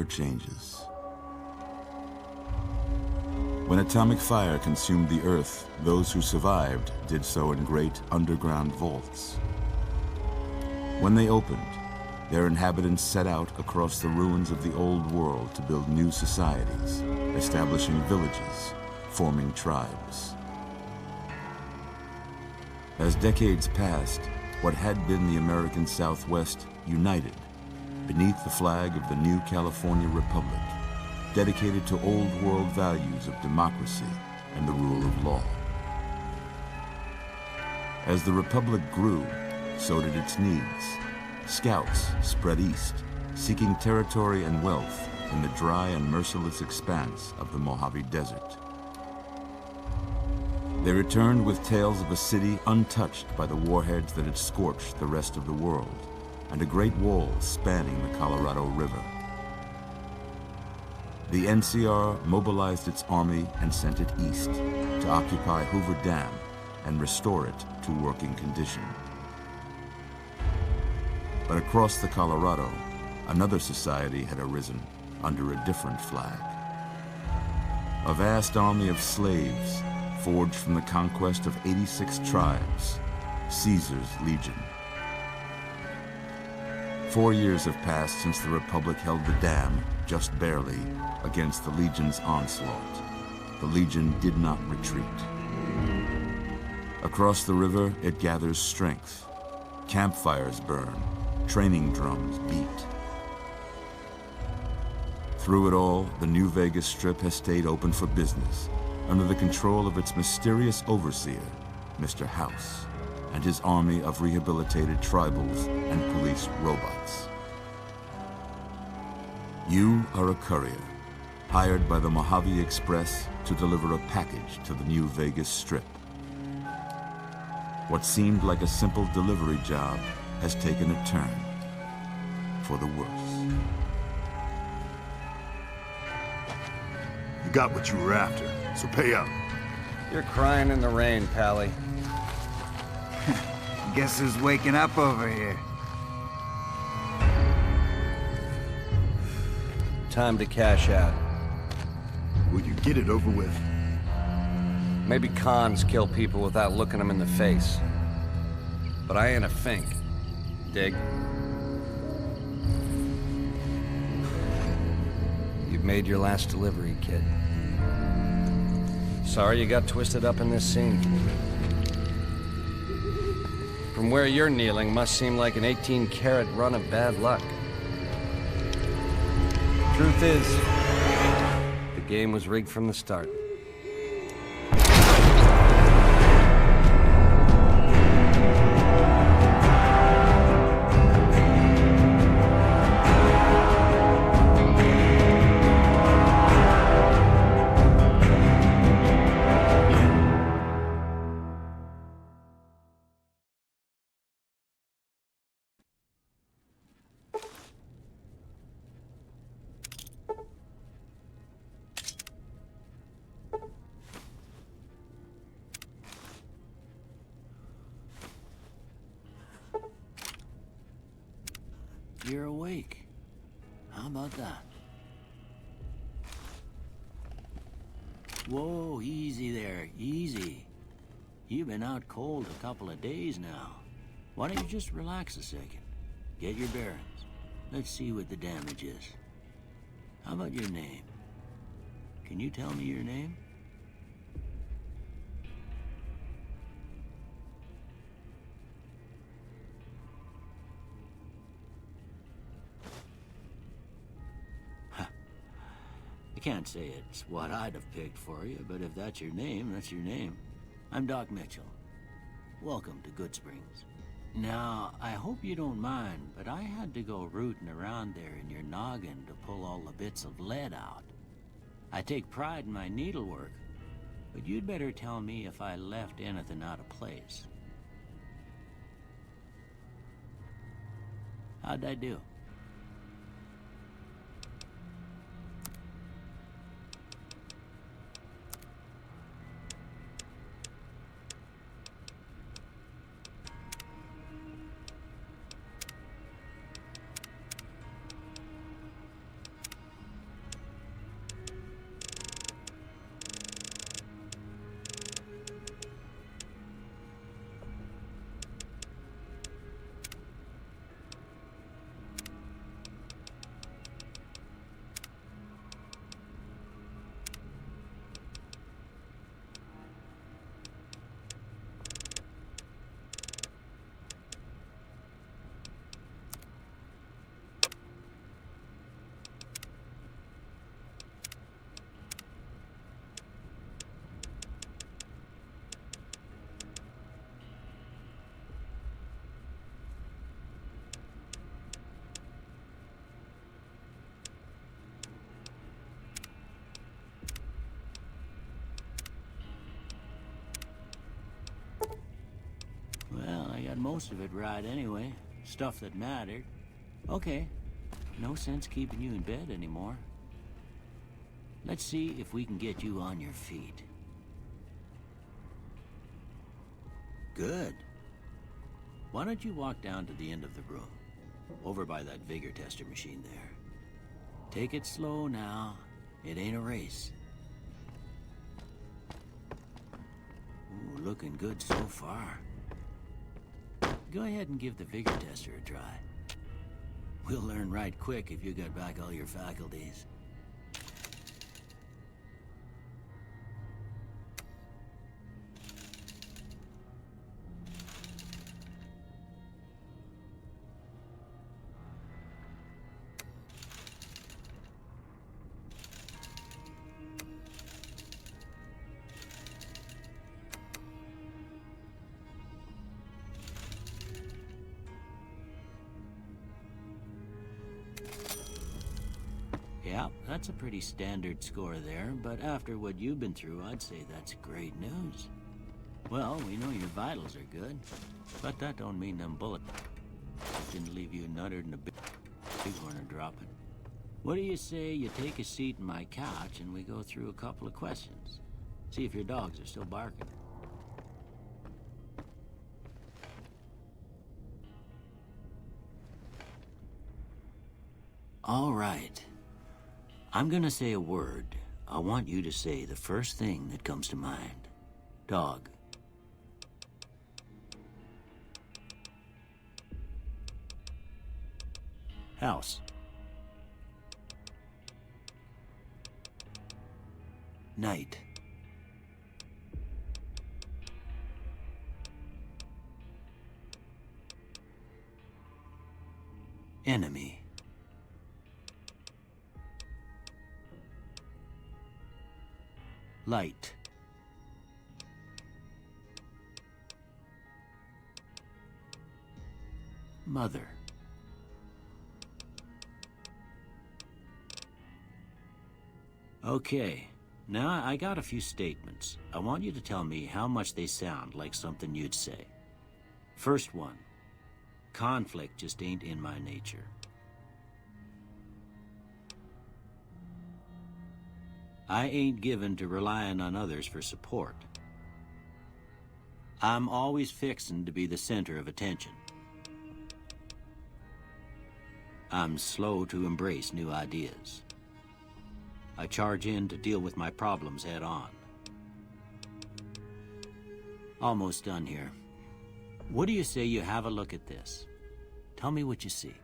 changes. When atomic fire consumed the Earth, those who survived did so in great underground vaults. When they opened, their inhabitants set out across the ruins of the old world to build new societies, establishing villages, forming tribes. As decades passed, what had been the American Southwest united beneath the flag of the new California Republic, dedicated to old world values of democracy and the rule of law. As the Republic grew, so did its needs. Scouts spread east, seeking territory and wealth in the dry and merciless expanse of the Mojave Desert. They returned with tales of a city untouched by the warheads that had scorched the rest of the world, and a great wall spanning the Colorado River. The NCR mobilized its army and sent it east to occupy Hoover Dam and restore it to working condition. But across the Colorado, another society had arisen under a different flag. A vast army of slaves forged from the conquest of 86 tribes, Caesar's Legion. 4 years have passed since the Republic held the dam, just barely, against the Legion's onslaught. The Legion did not retreat. Across the river, it gathers strength. Campfires burn, training drums beat. Through it all, the New Vegas Strip has stayed open for business, under the control of its mysterious overseer, Mr. House, and his army of rehabilitated tribals and police robots. You are a courier, hired by the Mojave Express to deliver a package to the New Vegas Strip. What seemed like a simple delivery job has taken a turn for the worse. You got what you were after, so pay up. You're crying in the rain, Pally. Guess who's waking up over here? Time to cash out. Will you get it over with? Maybe cons kill people without looking them in the face. But I ain't a fink. Dig? You've made your last delivery, kid. Sorry you got twisted up in this scene. From where you're kneeling must seem like an 18-carat run of bad luck. Truth is, the game was rigged from the start. You're awake. How about that? Whoa, easy there, easy. You've been out cold a couple of days now. Why don't you just relax a second? Get your bearings. Let's see what the damage is. How about your name? Can you tell me your name? I can't say it's what I'd have picked for you, but if that's your name, that's your name. I'm Doc Mitchell. Welcome to Goodsprings. Now, I hope you don't mind, but I had to go rooting around there in your noggin to pull all the bits of lead out. I take pride in my needlework, but you'd better tell me if I left anything out of place. How'd I do? most of it right anyway. Stuff that mattered. Okay, no sense keeping you in bed anymore. Let's see if we can get you on your feet. Good. Why don't you walk down to the end of the room, over by that vigor tester machine there. Take it slow now. It ain't a race. Ooh, looking good so far. Go ahead and give the vigor tester a try. We'll learn right quick if you got back all your faculties. Yeah, that's a pretty standard score there, but after what you've been through, I'd say that's great news. Well, we know your vitals are good, but that don't mean them bullets didn't leave you nuttered and a big horn dropping. What do you say you take a seat in my couch and we go through a couple of questions? See if your dogs are still barking. All right. I'm gonna say a word. I want you to say the first thing that comes to mind. Dog. House. Night. Enemy. Light. Mother. Okay, now I got a few statements. I want you to tell me how much they sound like something you'd say. First one, conflict just ain't in my nature. I ain't given to relying on others for support. I'm always fixin' to be the center of attention. I'm slow to embrace new ideas. I charge in to deal with my problems head on. Almost done here. What do you say you have a look at this? Tell me what you see.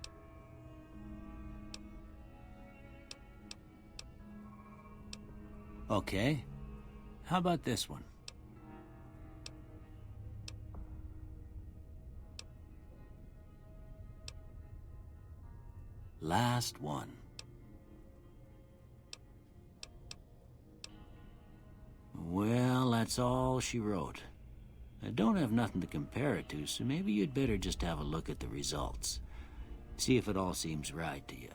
Okay. How about this one? Last one. Well, that's all she wrote. I don't have nothing to compare it to, so maybe you'd better just have a look at the results. See if it all seems right to you.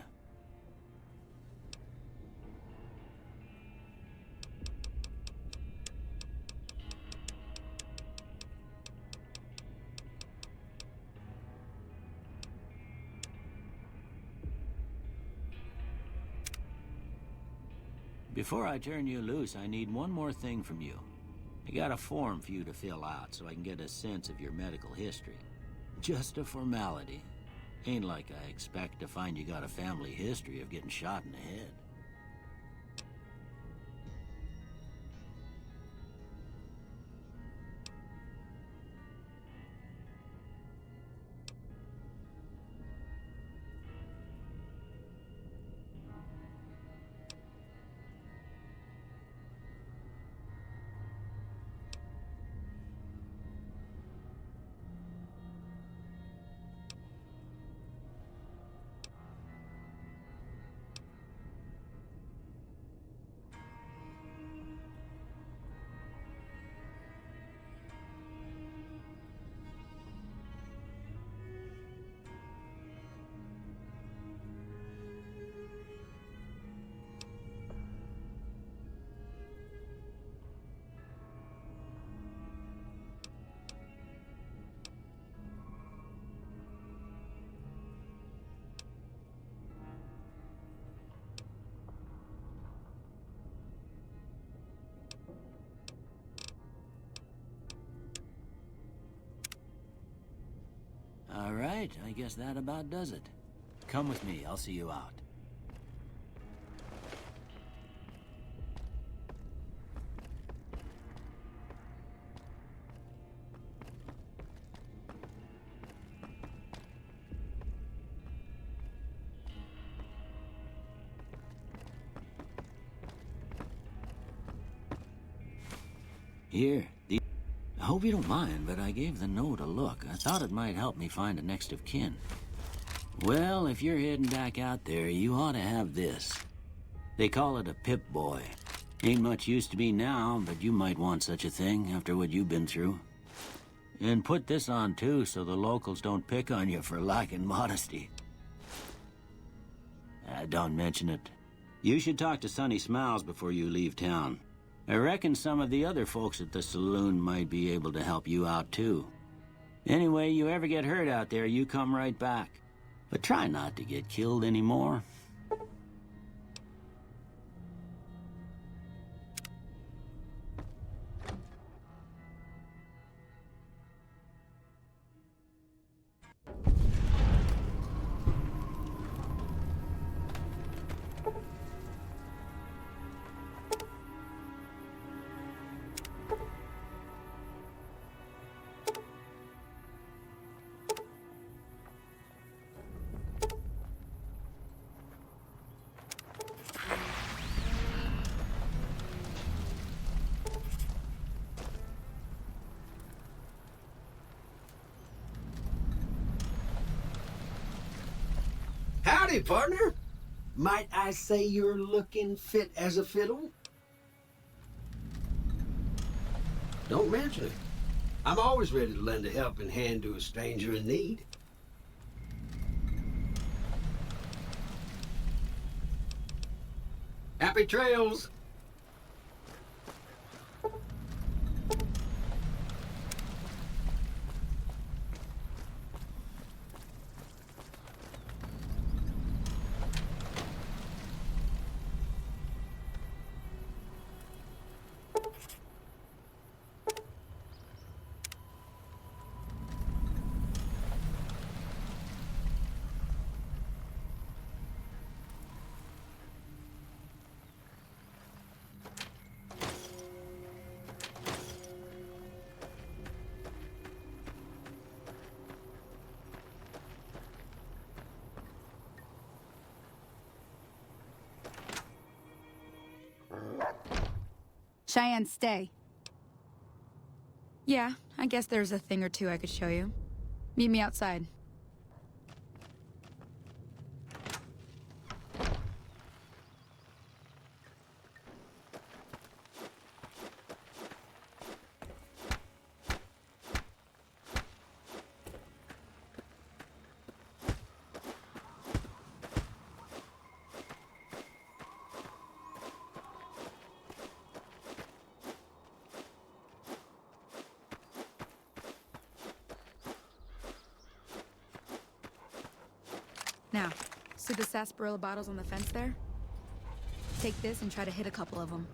Before I turn you loose, I need one more thing from you. I got a form for you to fill out so I can get a sense of your medical history. Just a formality. Ain't like I expect to find you got a family history of getting shot in the head. All right, I guess that about does it. Come with me, I'll see you out. Here, I hope you don't mind, but I gave the note a look. I thought it might help me find a next of kin. Well, if you're heading back out there, you ought to have this. They call it a Pip-Boy. Ain't much use to me now, but you might want such a thing after what you've been through. And put this on, too, so the locals don't pick on you for lacking modesty. Don't mention it. You should talk to Sonny Smiles before you leave town. I reckon some of the other folks at the saloon might be able to help you out, too. Anyway, you ever get hurt out there, you come right back. But try not to get killed anymore. Howdy, partner. Might I say you're looking fit as a fiddle? Don't mention it. I'm always ready to lend a helping hand to a stranger in need. Happy trails! Cheyenne, stay. Yeah, I guess there's a thing or two I could show you. Meet me outside. Now, see the sarsaparilla bottles on the fence there? Take this and try to hit a couple of them.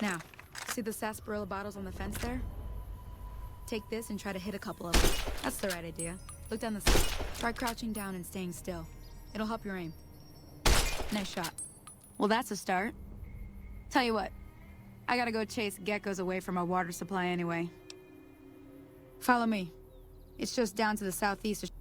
Now, see the sarsaparilla bottles on the fence there? Take this and try to hit a couple of them. That's the right idea. Look down the side. Try crouching down and staying still. It'll help your aim. Nice shot. Well, that's a start. Tell you what, I gotta go chase geckos away from our water supply anyway. Follow me. It's just down to the southeast.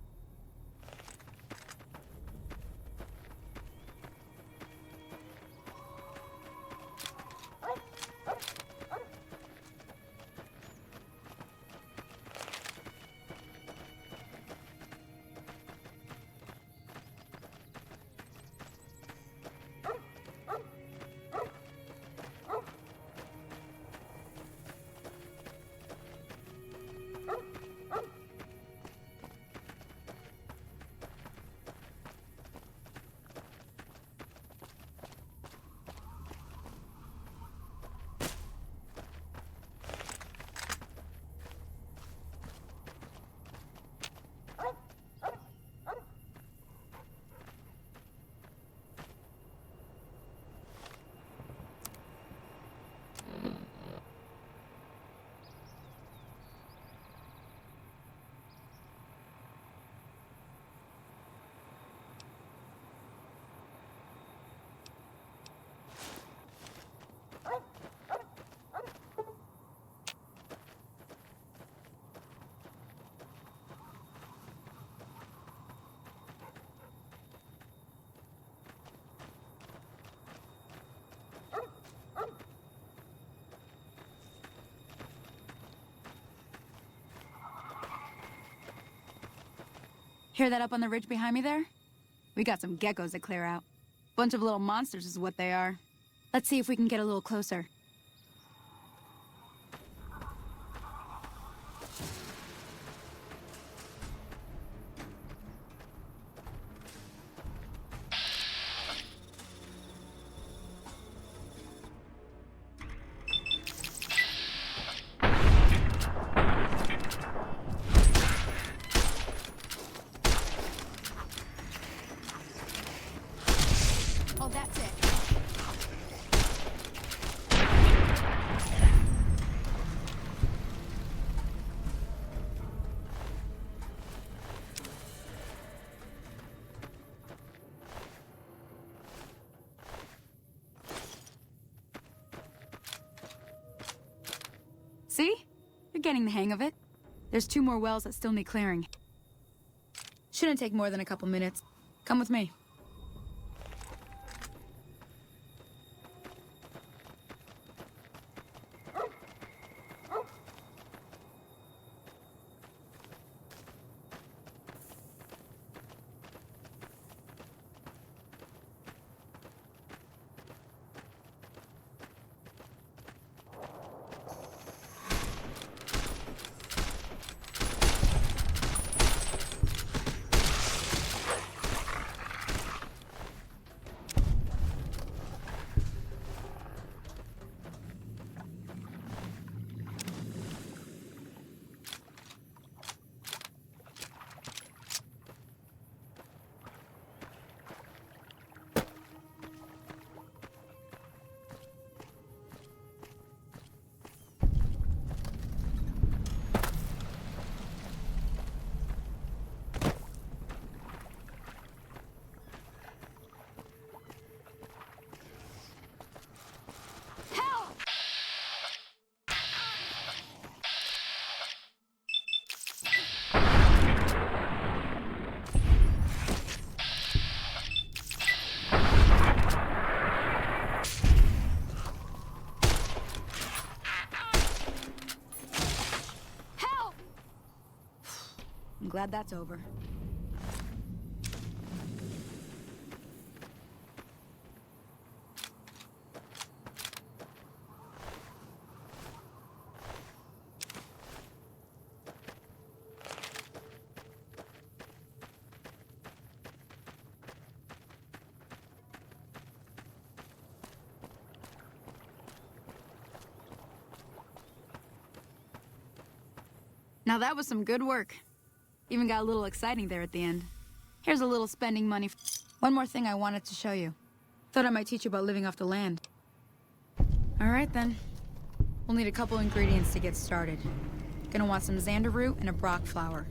Hear that up on the ridge behind me there? We got some geckos to clear out. Bunch of little monsters is what they are. Let's see if we can get a little closer. Oh, that's it. See? You're getting the hang of it. There's 2 more wells that still need clearing. Shouldn't take more than a couple minutes. Come with me. I'm glad that's over. Now that was some good work. Even got a little exciting there at the end. Here's a little spending money. One more thing I wanted to show you. Thought I might teach you about living off the land. All right then, We'll need a couple ingredients to get started. Gonna want some xander root and a brock flower.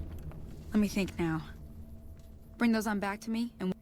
Let me think now. Bring those on back to me, and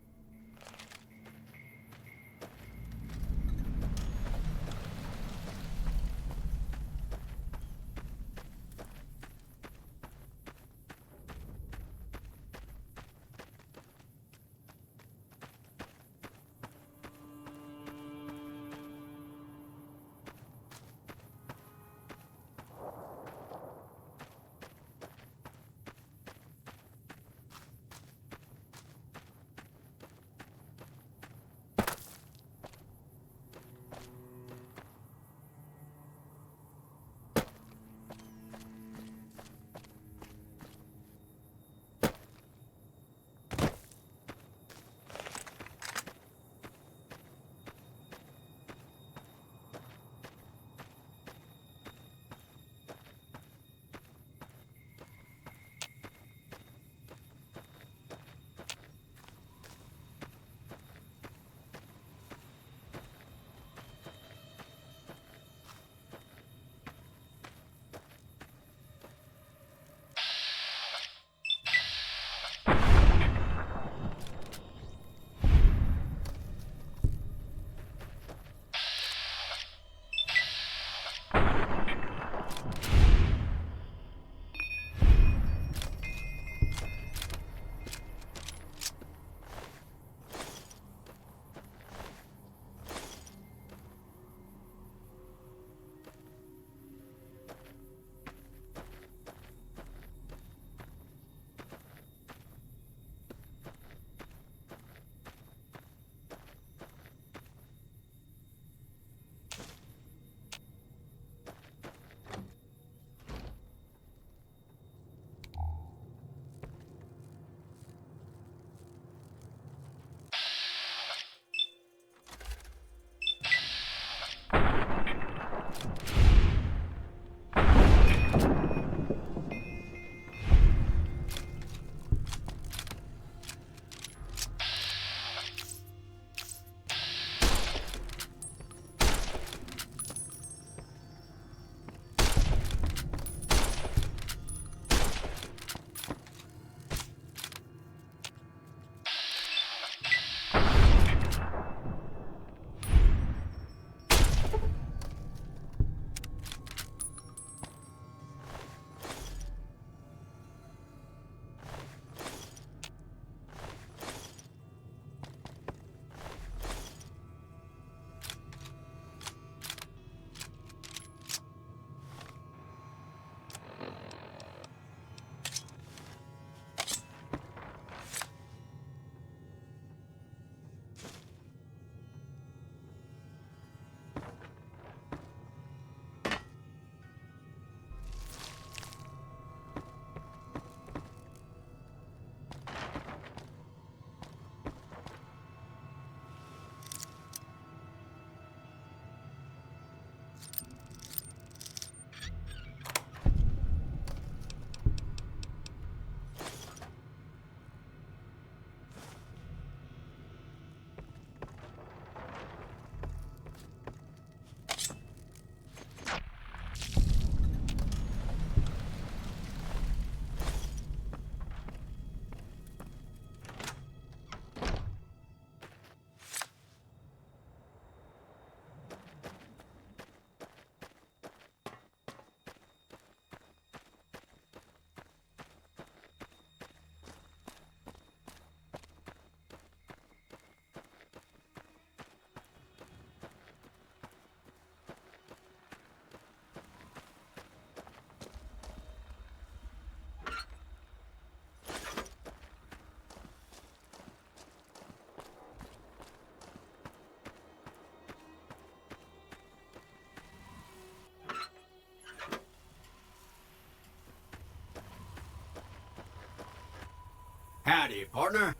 Howdy, partner.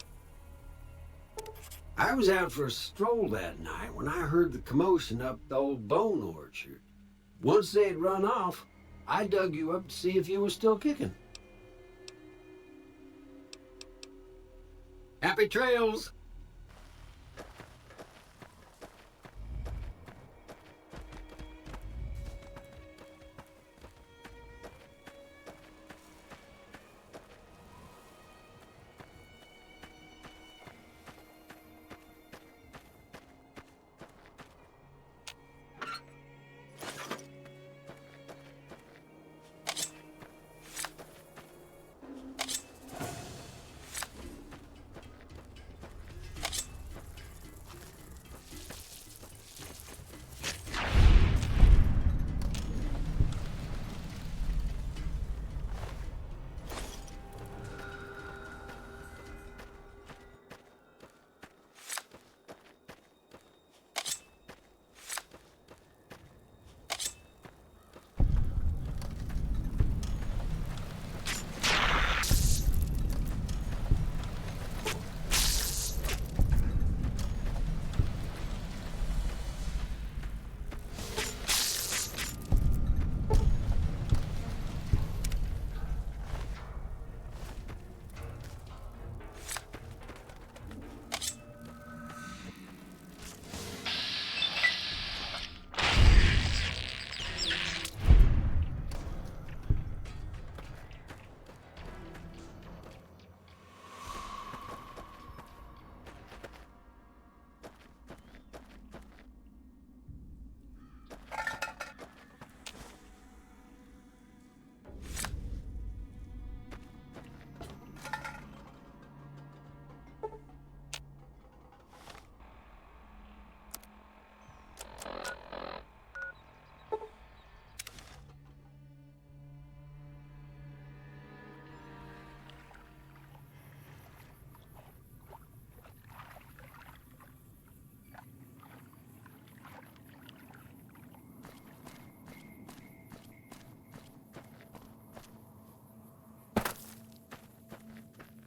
I was out for a stroll that night when I heard the commotion up the old bone orchard. Once they'd run off, I dug you up to see if you were still kicking. Happy trails!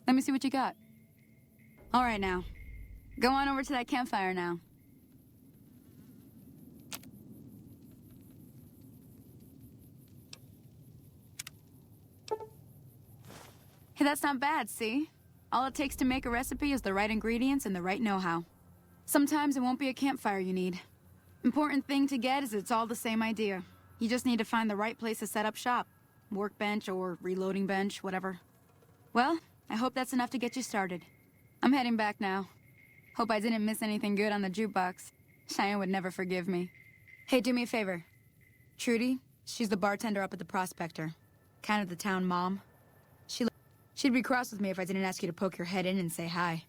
Let me see what you got. All right, now. Go on over to that campfire now. Hey, that's not bad, see? All it takes to make a recipe is the right ingredients and the right know-how. Sometimes it won't be a campfire you need. Important thing to get is it's all the same idea. You just need to find the right place to set up shop. Workbench or reloading bench, whatever. Well, I hope that's enough to get you started. I'm heading back now. Hope I didn't miss anything good on the jukebox. Cheyenne would never forgive me. Hey, do me a favor. Trudy, she's the bartender up at the Prospector. Kind of the town mom. She'd be cross with me if I didn't ask you to poke your head in and say hi.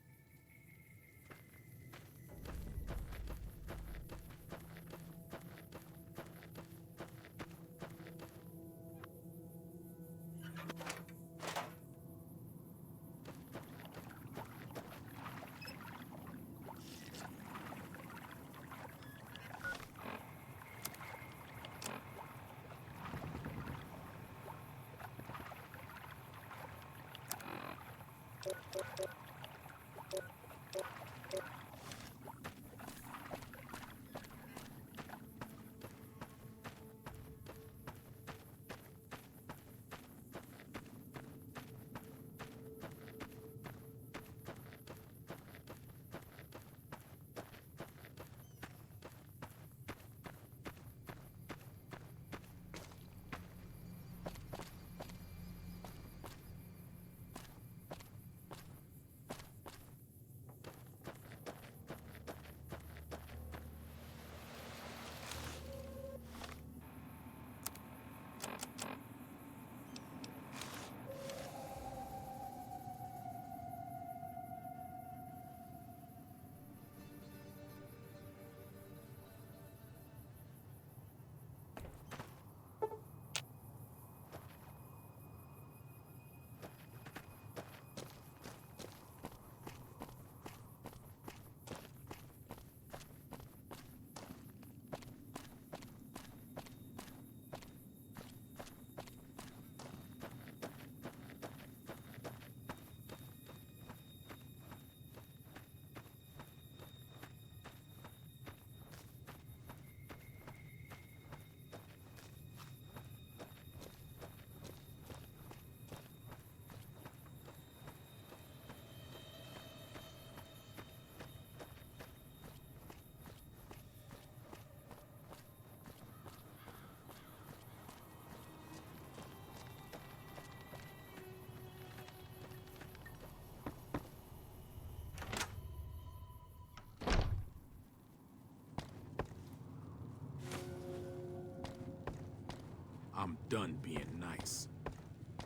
I'm done being nice.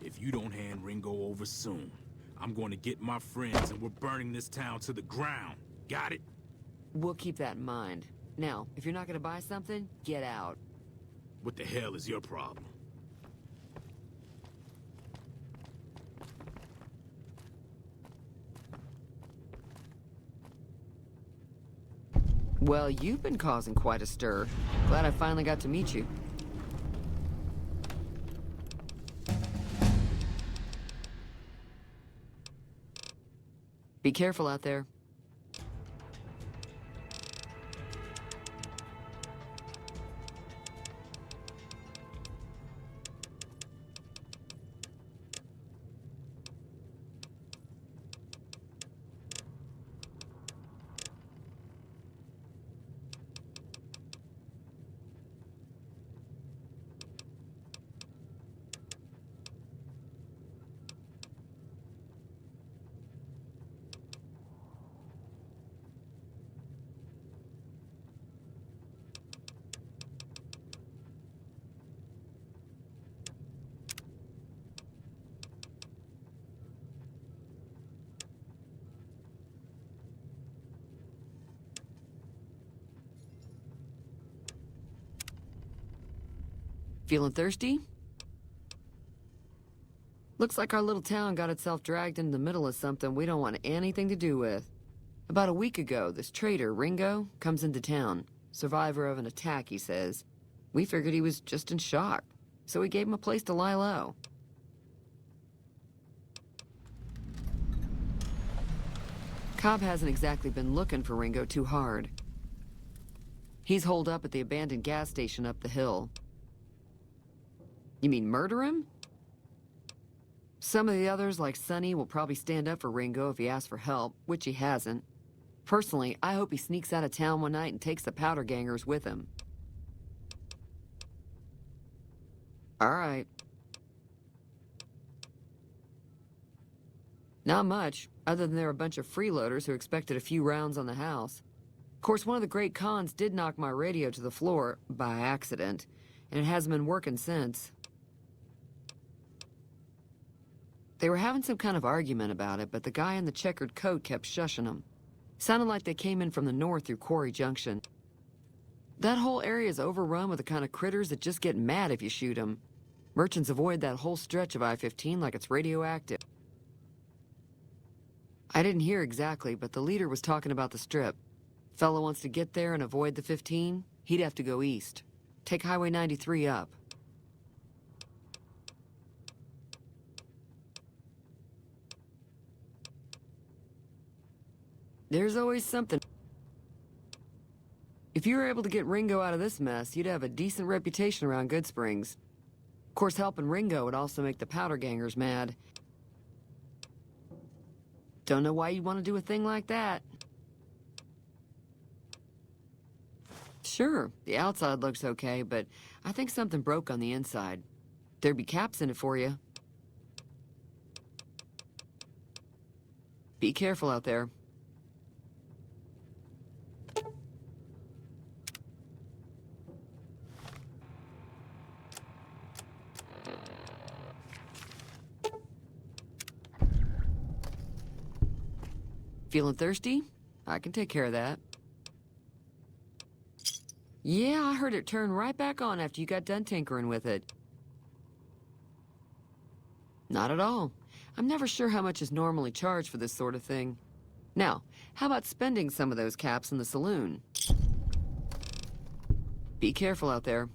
If you don't hand Ringo over soon, I'm going to get my friends and we're burning this town to the ground. Got it? We'll keep that in mind. Now, if you're not gonna buy something, get out. What the hell is your problem? Well, you've been causing quite a stir. Glad I finally got to meet you. Be careful out there. Feeling thirsty? Looks like our little town got itself dragged into the middle of something we don't want anything to do with. About a week ago, this traitor, Ringo, comes into town. Survivor of an attack, he says. We figured he was just in shock, so we gave him a place to lie low. Cobb hasn't exactly been looking for Ringo too hard. He's holed up at the abandoned gas station up the hill. You mean murder him? Some of the others, like Sonny, will probably stand up for Ringo if he asks for help, which he hasn't. Personally, I hope he sneaks out of town one night and takes the powder gangers with him. All right. Not much, other than they're a bunch of freeloaders who expected a few rounds on the house. Of course, one of the great cons did knock my radio to the floor, by accident, and it hasn't been working since. They were having some kind of argument about it, but the guy in the checkered coat kept shushing them. Sounded like they came in from the north through Quarry Junction. That whole area is overrun with the kind of critters that just get mad if you shoot them. Merchants avoid that whole stretch of I-15 like it's radioactive. I didn't hear exactly, but the leader was talking about the strip. Fellow wants to get there and avoid the 15, he'd have to go east. Take Highway 93 up. There's always something. If you were able to get Ringo out of this mess, you'd have a decent reputation around Goodsprings. Of course, helping Ringo would also make the powder gangers mad. Don't know why you'd want to do a thing like that. Sure, the outside looks okay, but I think something broke on the inside. There'd be caps in it for you. Be careful out there. Feeling thirsty? I can take care of that. Yeah, I heard it turn right back on after you got done tinkering with it. Not at all. I'm never sure how much is normally charged for this sort of thing. Now, how about spending some of those caps in the saloon? Be careful out there.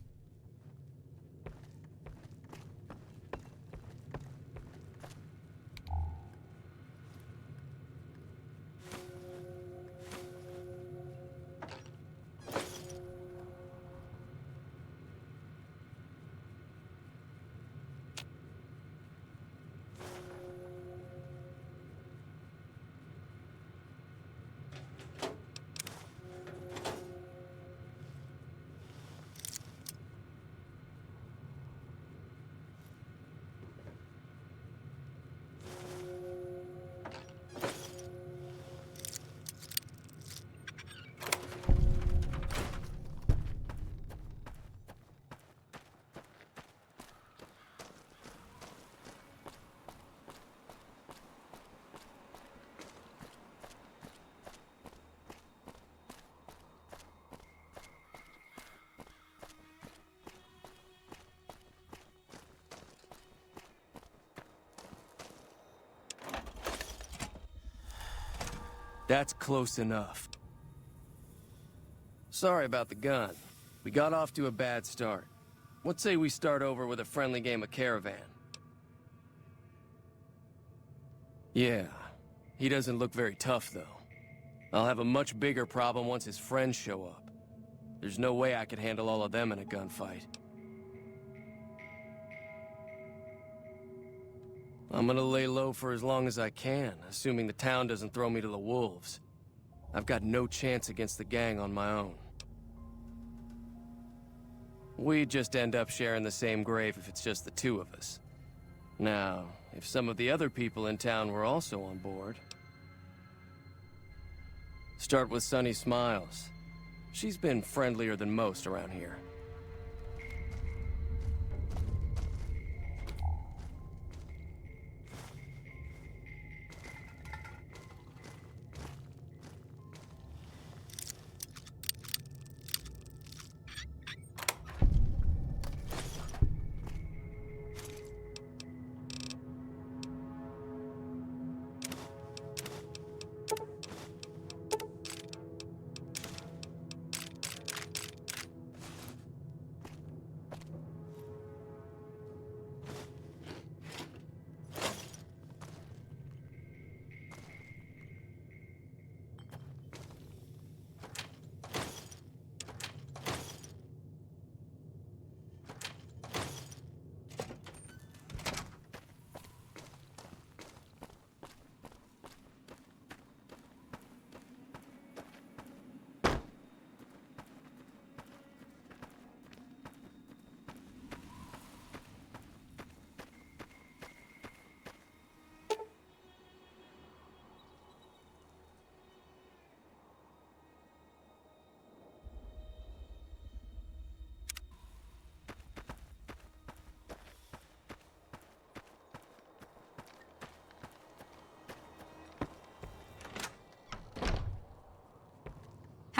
That's close enough. Sorry about the gun. We got off to a bad start. What say we start over with a friendly game of Caravan? Yeah, he doesn't look very tough, though. I'll have a much bigger problem once his friends show up. There's no way I could handle all of them in a gunfight. I'm gonna lay low for as long as I can, assuming the town doesn't throw me to the wolves. I've got no chance against the gang on my own. We just end up sharing the same grave if it's just the two of us. Now, if some of the other people in town were also on board... Start with Sunny Smiles. She's been friendlier than most around here.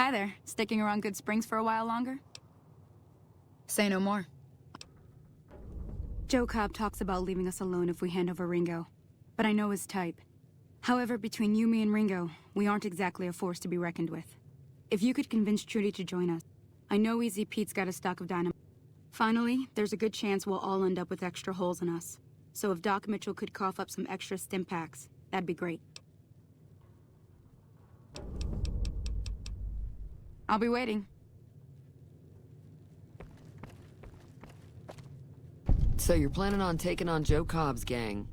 Hi there. Sticking around Good Springs for a while longer? Say no more. Joe Cobb talks about leaving us alone if we hand over Ringo, but I know his type. However, between you, me, and Ringo, we aren't exactly a force to be reckoned with. If you could convince Trudy to join us, I know Easy Pete's got a stock of dynamite. Finally, there's a good chance we'll all end up with extra holes in us. So if Doc Mitchell could cough up some extra stim packs, that'd be great. I'll be waiting. So you're planning on taking on Joe Cobb's gang?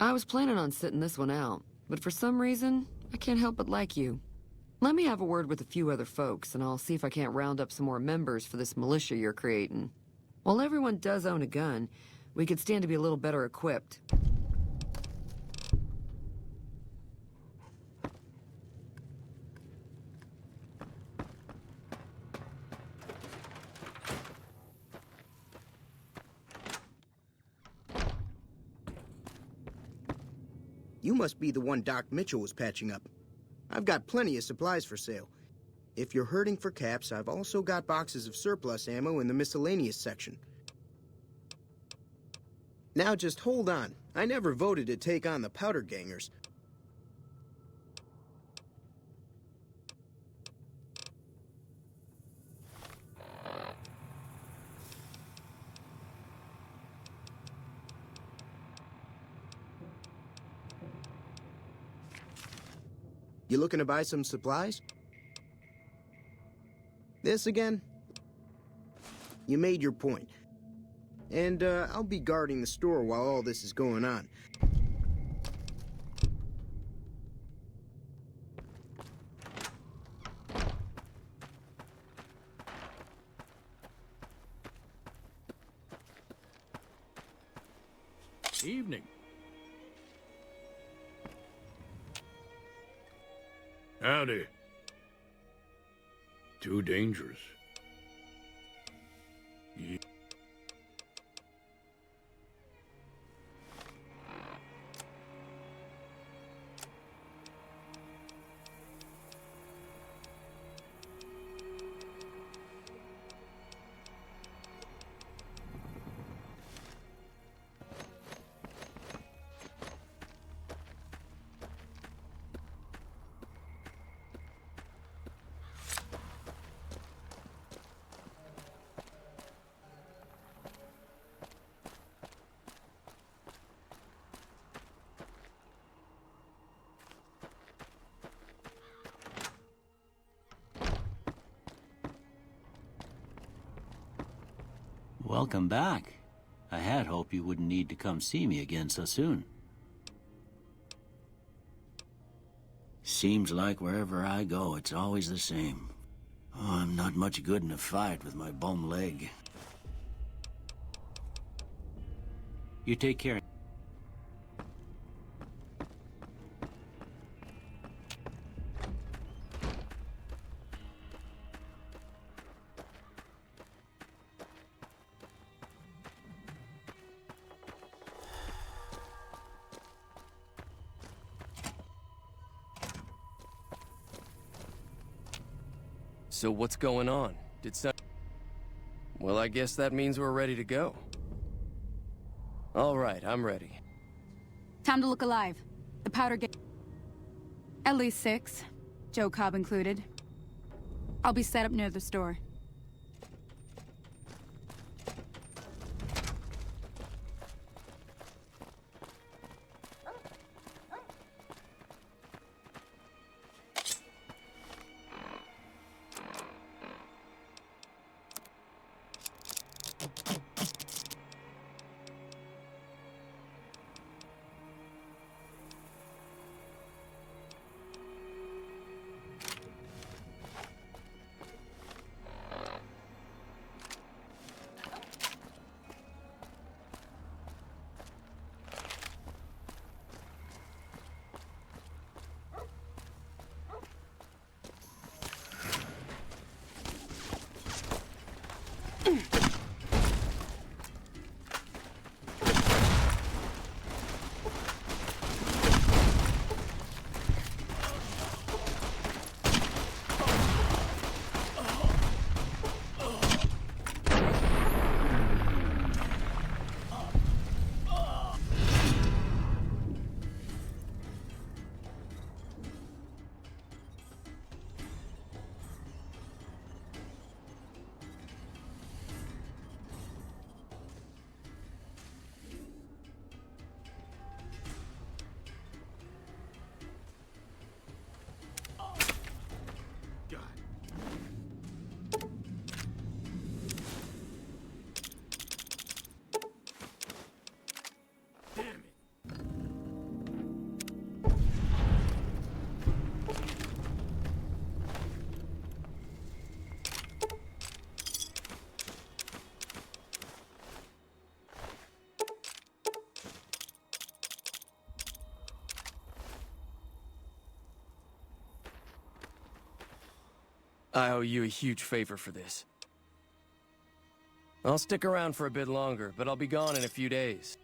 I was planning on sitting this one out, but for some reason, I can't help but like you. Let me have a word with a few other folks, and I'll see if I can't round up some more members for this militia you're creating. While everyone does own a gun, we could stand to be a little better equipped. You must be the one Doc Mitchell was patching up. I've got plenty of supplies for sale. If you're hurting for caps, I've also got boxes of surplus ammo in the miscellaneous section. Now just hold on. I never voted to take on the powder gangers. You looking to buy some supplies? This again? You made your point. And, I'll be guarding the store while all this is going on. Evening. Howdy. Too dangerous. Welcome back. I had hoped you wouldn't need to come see me again so soon. Seems like wherever I go, it's always the same. Oh, I'm not much good in a fight with my bum leg. You take care. So what's going on? Well, I guess that means we're ready to go. All right, I'm ready. Time to look alive. The powder gang. At least 6, Joe Cobb included. I'll be set up near the store. I owe you a huge favor for this. I'll stick around for a bit longer, but I'll be gone in a few days.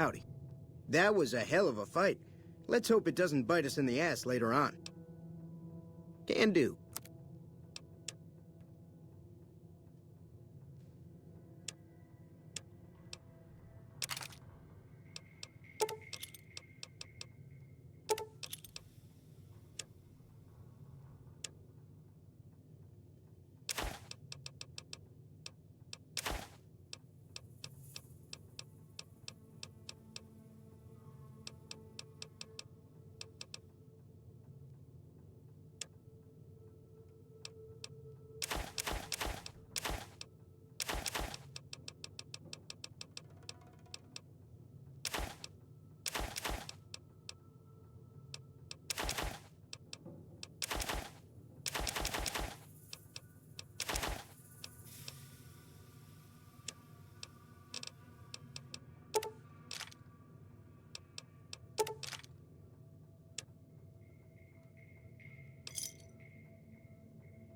Howdy. That was a hell of a fight. Let's hope it doesn't bite us in the ass later on. Can do.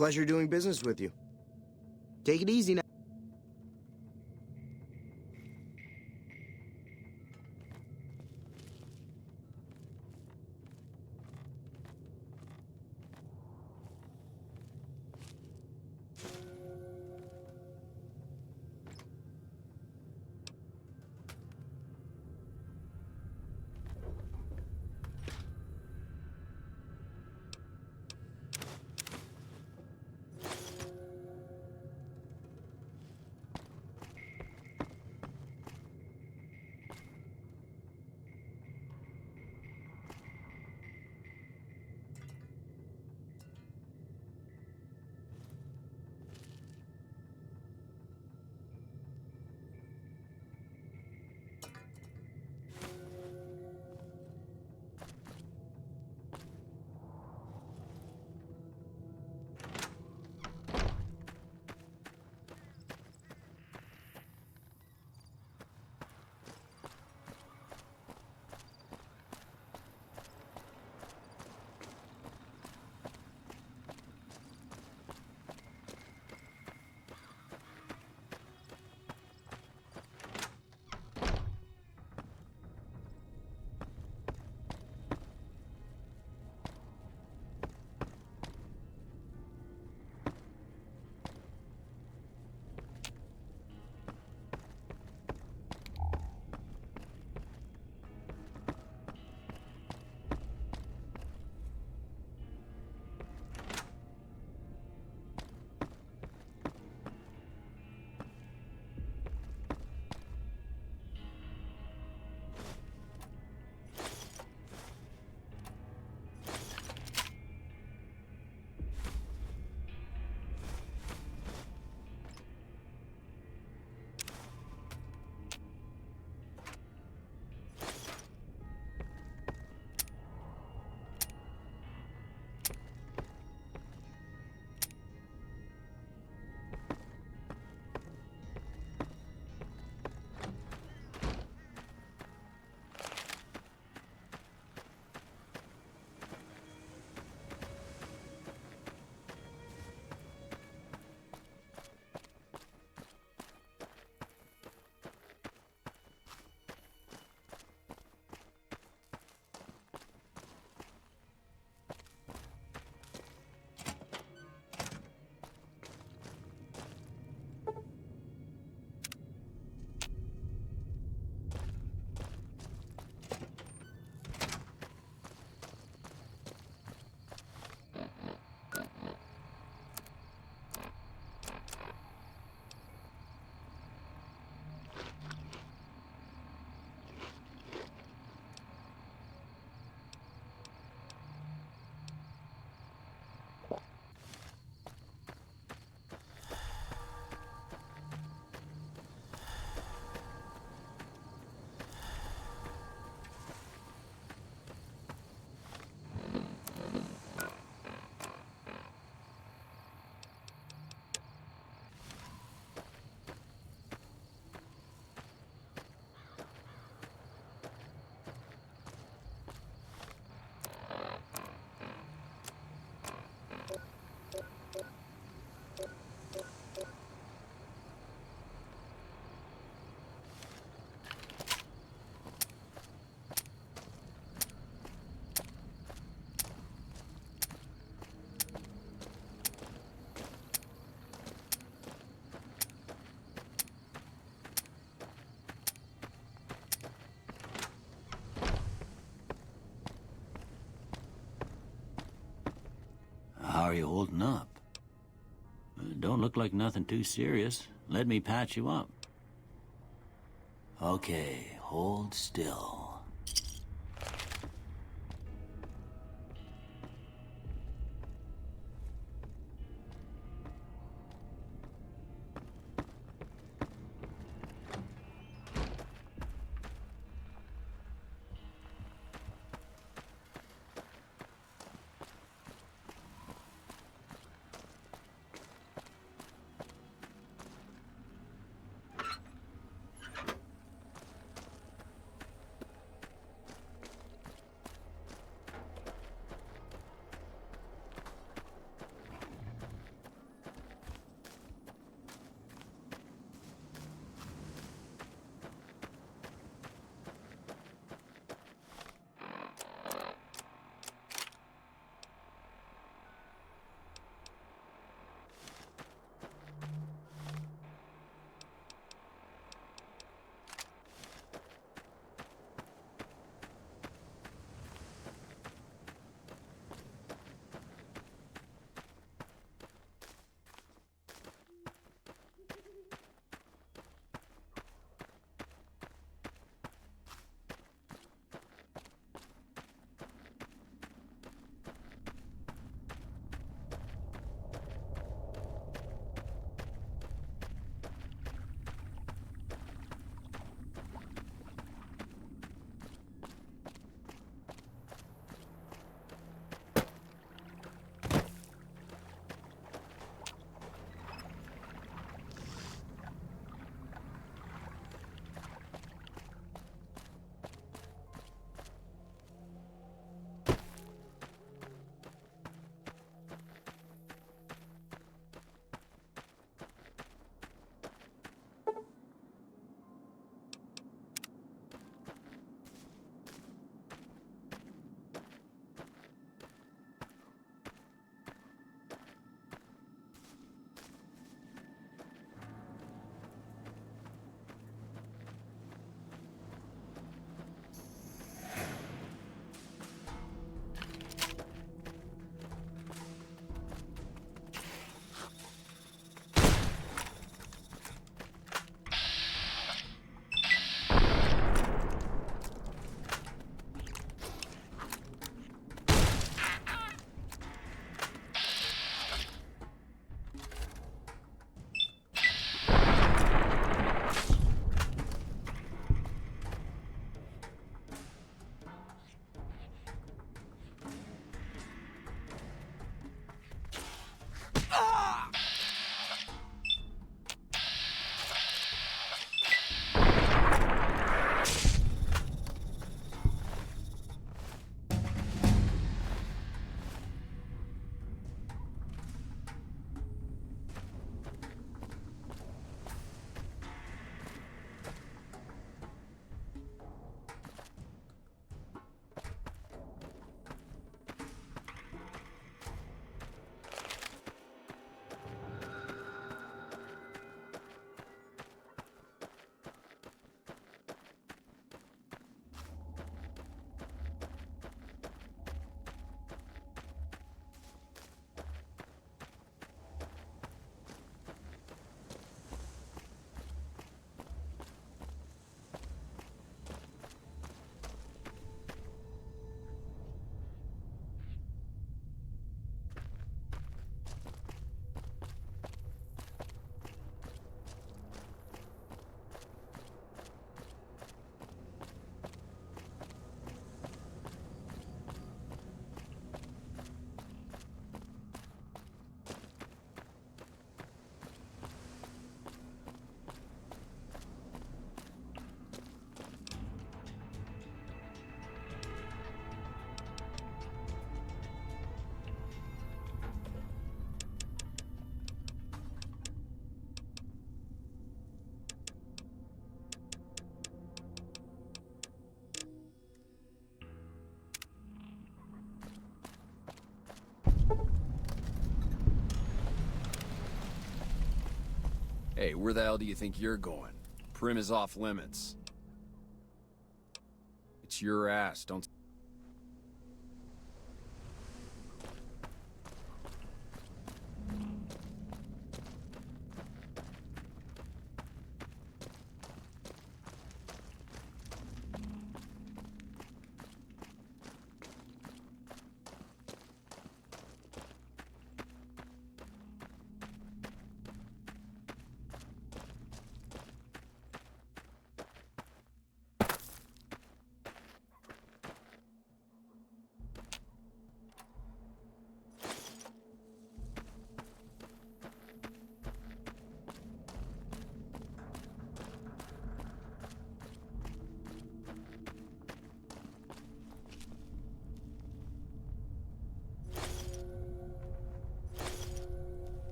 Pleasure doing business with you. Take it easy now. are you holding up? Don't look like nothing too serious. Let me patch you up. Okay, hold still. Hey, where the hell do you think you're going? Prim is off limits. It's your ass, don't...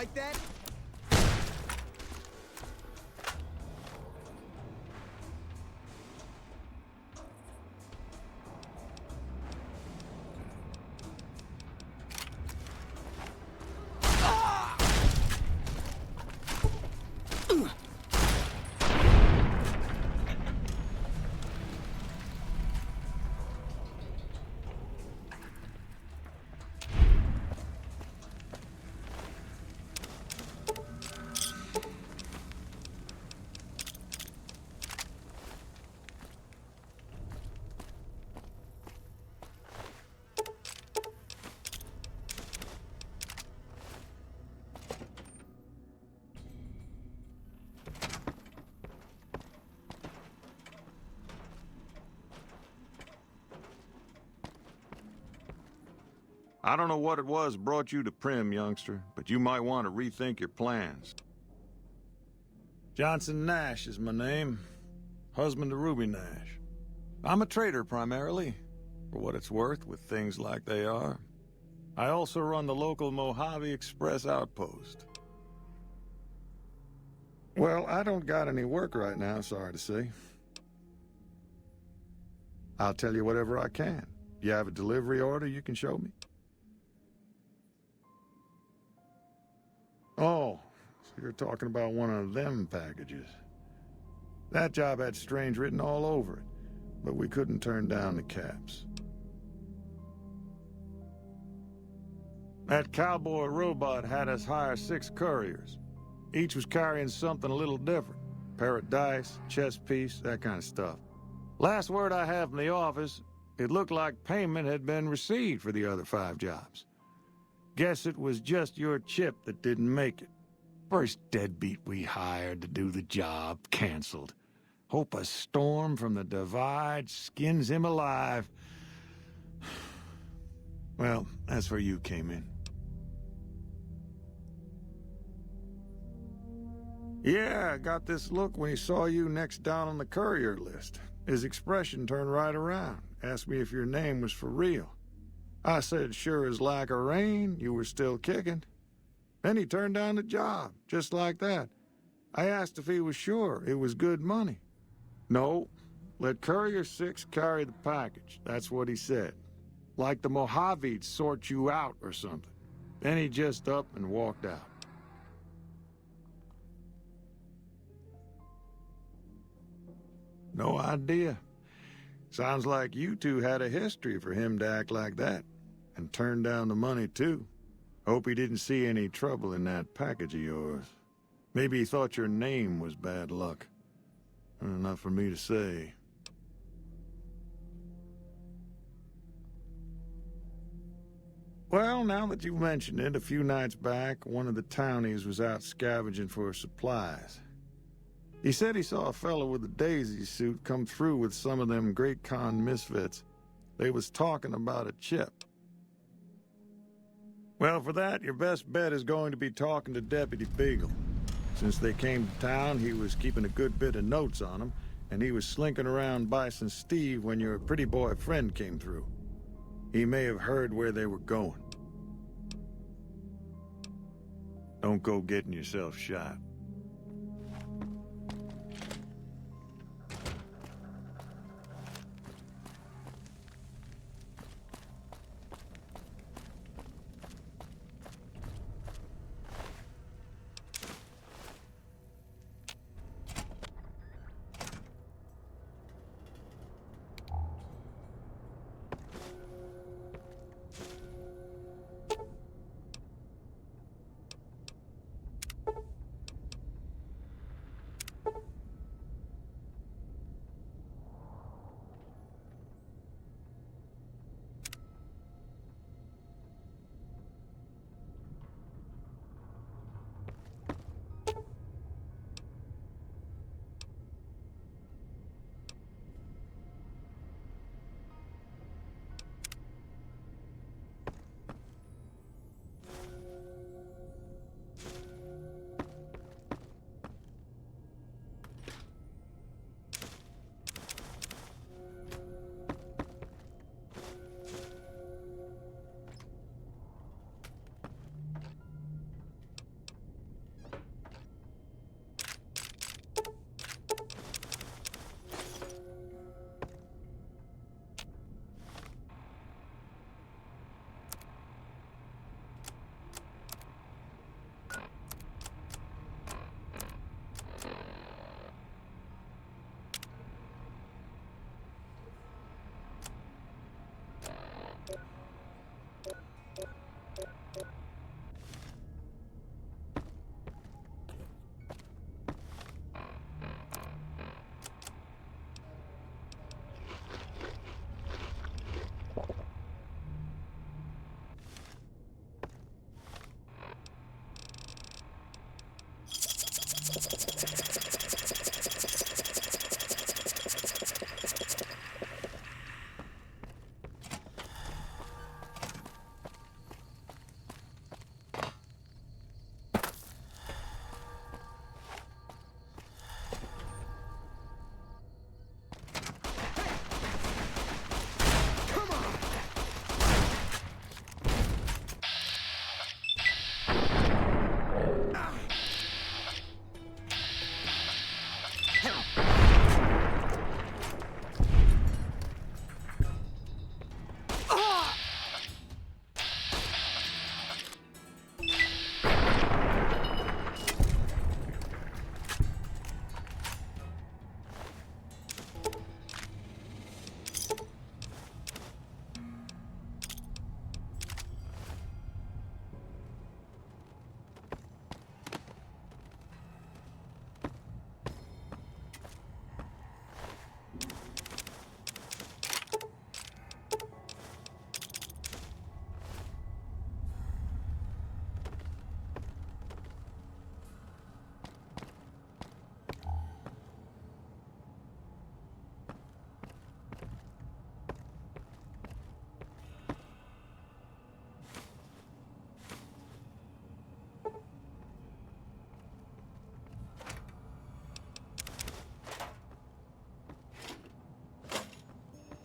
like that? I don't know what it was brought you to Prim, youngster, but you might want to rethink your plans. Johnson Nash is my name. Husband to Ruby Nash. I'm a trader primarily, for what it's worth with things like they are. I also run the local Mojave Express outpost. Well, I don't got any work right now, sorry to say. I'll tell you whatever I can. You have a delivery order you can show me? Oh, so you're talking about one of them packages. That job had strange written all over it, but we couldn't turn down the caps. That cowboy robot had us hire 6 couriers. Each was carrying something a little different. Pair of dice, chess piece, that kind of stuff. Last word I have from the office, it looked like payment had been received for the other 5 jobs. Guess it was just your chip that didn't make it. First deadbeat we hired to do the job canceled. Hope a storm from the divide skins him alive. Well, that's where you came in. Yeah, I got this look when he saw you next down on the courier list. His expression turned right around, asked me if your name was for real. I said, sure as lack of rain, you were still kicking. Then he turned down the job, just like that. I asked if he was sure it was good money. No, let Courier 6 carry the package, that's what he said. Like the Mojave'd sort you out or something. Then he just up and walked out. No idea. Sounds like you two had a history for him to act like that. And turn down the money, too. Hope he didn't see any trouble in that package of yours. Maybe he thought your name was bad luck. Not for me to say. Well, now that you mention it, a few nights back, one of the townies was out scavenging for supplies. He said he saw a fellow with a daisy suit come through with some of them Great Khan misfits. They was talking about a chip. Well, for that, your best bet is going to be talking to Deputy Beagle. Since they came to town, he was keeping a good bit of notes on them, and he was slinking around Bison Steve when your pretty boy friend came through. He may have heard where they were going. Don't go getting yourself shot.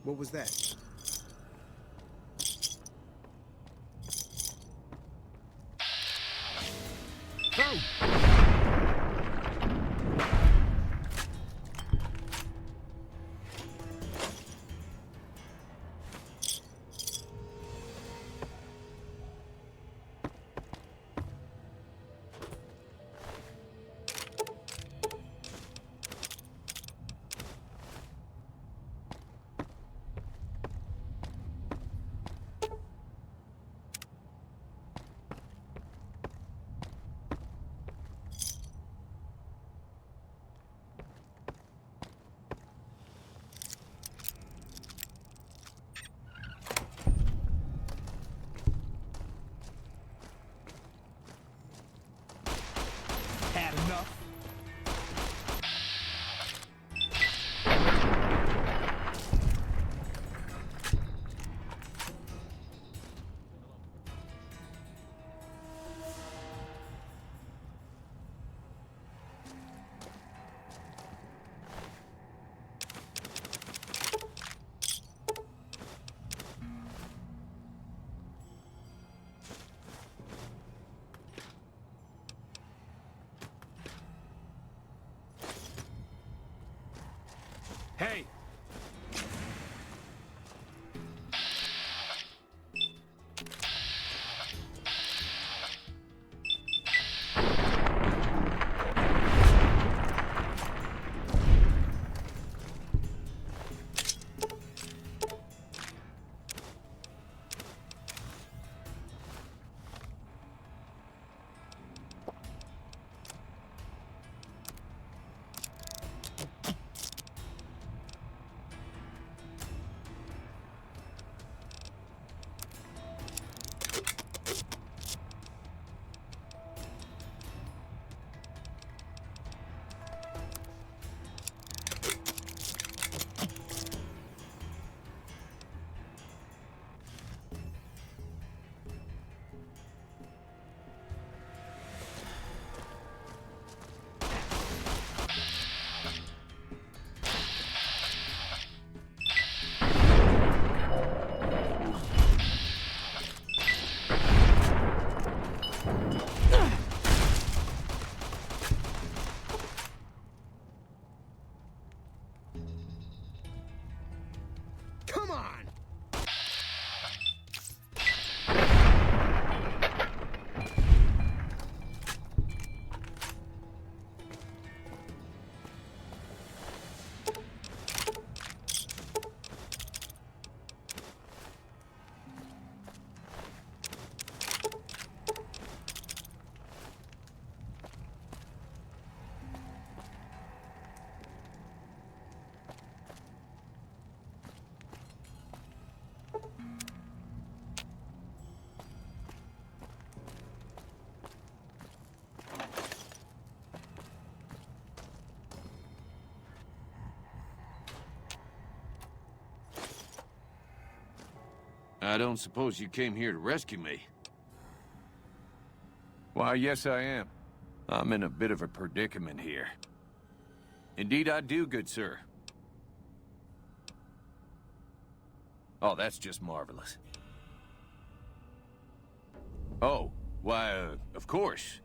What was that? Had enough? Hey! Come on! I don't suppose you came here to rescue me. Why, yes I am. I'm in a bit of a predicament here. Indeed I do, good sir. Oh, that's just marvelous. Oh, why, of course.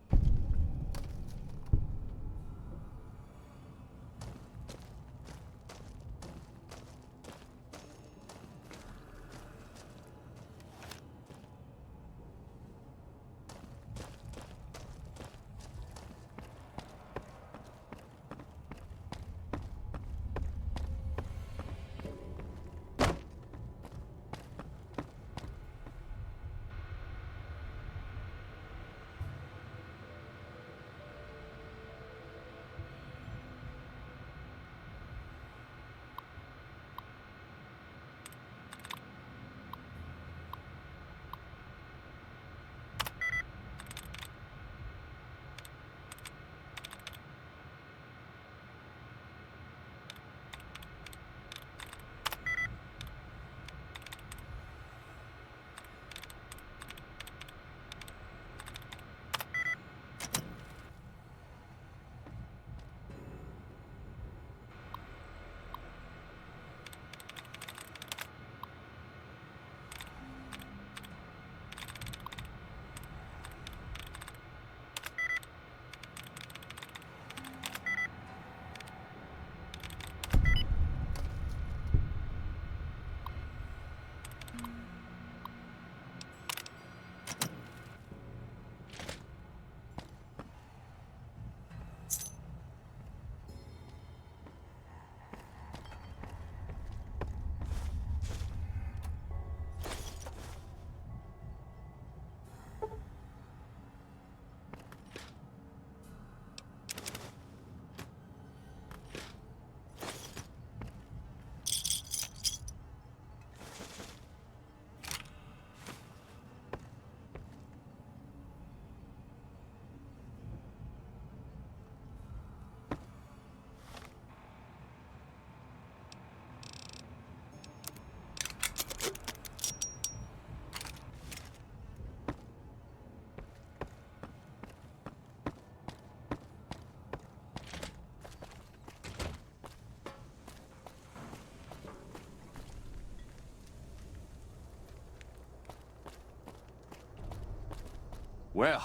Well,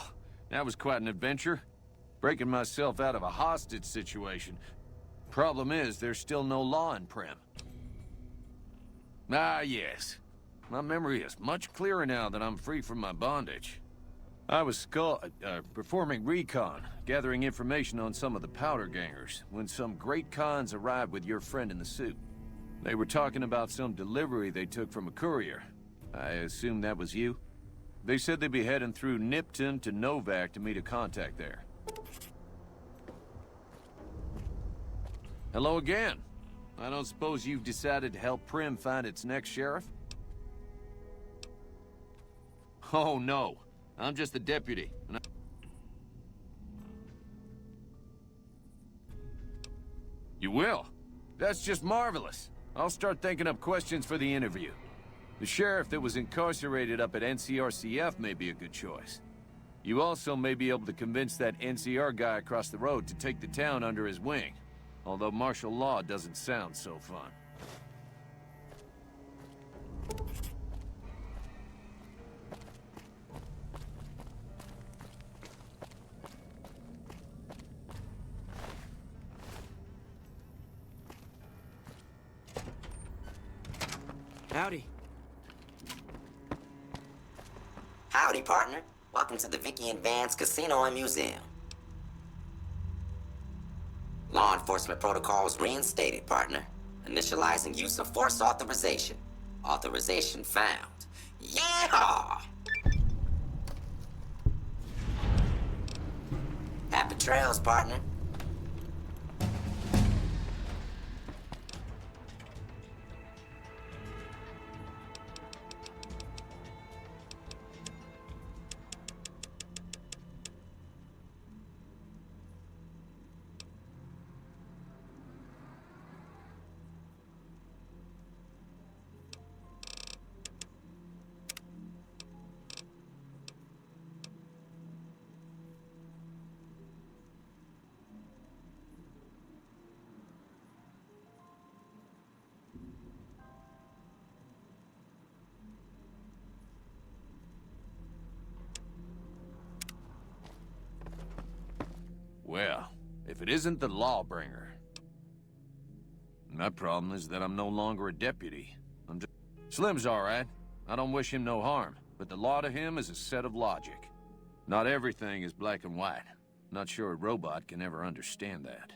that was quite an adventure. Breaking myself out of a hostage situation. Problem is, there's still no law in Prim. Ah, yes. My memory is much clearer now that I'm free from my bondage. I was performing recon, gathering information on some of the powder gangers, when some great cons arrived with your friend in the suit. They were talking about some delivery they took from a courier. I assume that was you? They said they'd be heading through Nipton to Novak to meet a contact there. Hello again. I don't suppose you've decided to help Prim find its next sheriff? Oh, no. I'm just the deputy. You will? That's just marvelous. I'll start thinking up questions for the interview. The sheriff that was incarcerated up at NCRCF may be a good choice. You also may be able to convince that NCR guy across the road to take the town under his wing. Although martial law doesn't sound so fun. Howdy. Howdy, partner. Welcome to the Vicky and Vance Casino and Museum. Law enforcement protocols reinstated, partner. Initializing use of force authorization. Authorization found. Yeehaw! Happy trails, partner. Well, if it isn't the Lawbringer. My problem is that I'm no longer a deputy. Slim's all right. I don't wish him no harm, but the law to him is a set of logic. Not everything is black and white. Not sure a robot can ever understand that.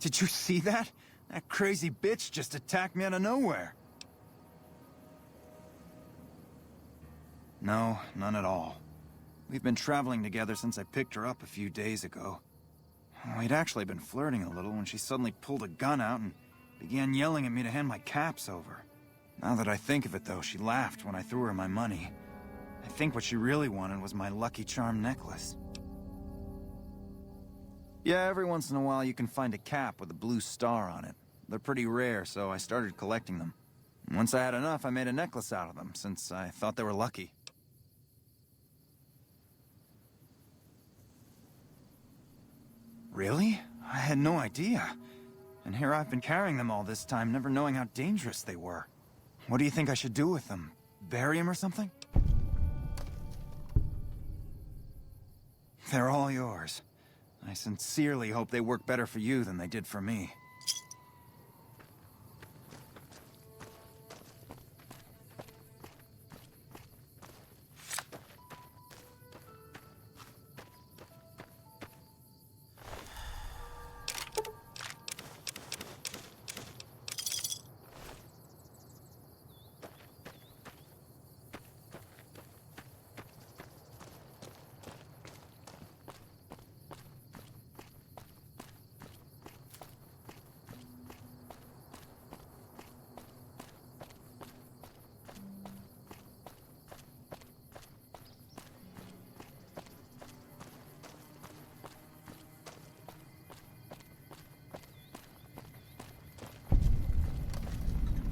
Did you see that? That crazy bitch just attacked me out of nowhere. No, none at all. We've been traveling together since I picked her up a few days ago. We'd actually been flirting a little when she suddenly pulled a gun out and began yelling at me to hand my caps over. Now that I think of it, though, she laughed when I threw her my money. I think what she really wanted was my Lucky Charm necklace. Yeah, every once in a while you can find a cap with a blue star on it. They're pretty rare, so I started collecting them. Once I had enough, I made a necklace out of them, since I thought they were lucky. Really? I had no idea. And here I've been carrying them all this time, never knowing how dangerous they were. What do you think I should do with them? Bury them or something? They're all yours. I sincerely hope they work better for you than they did for me.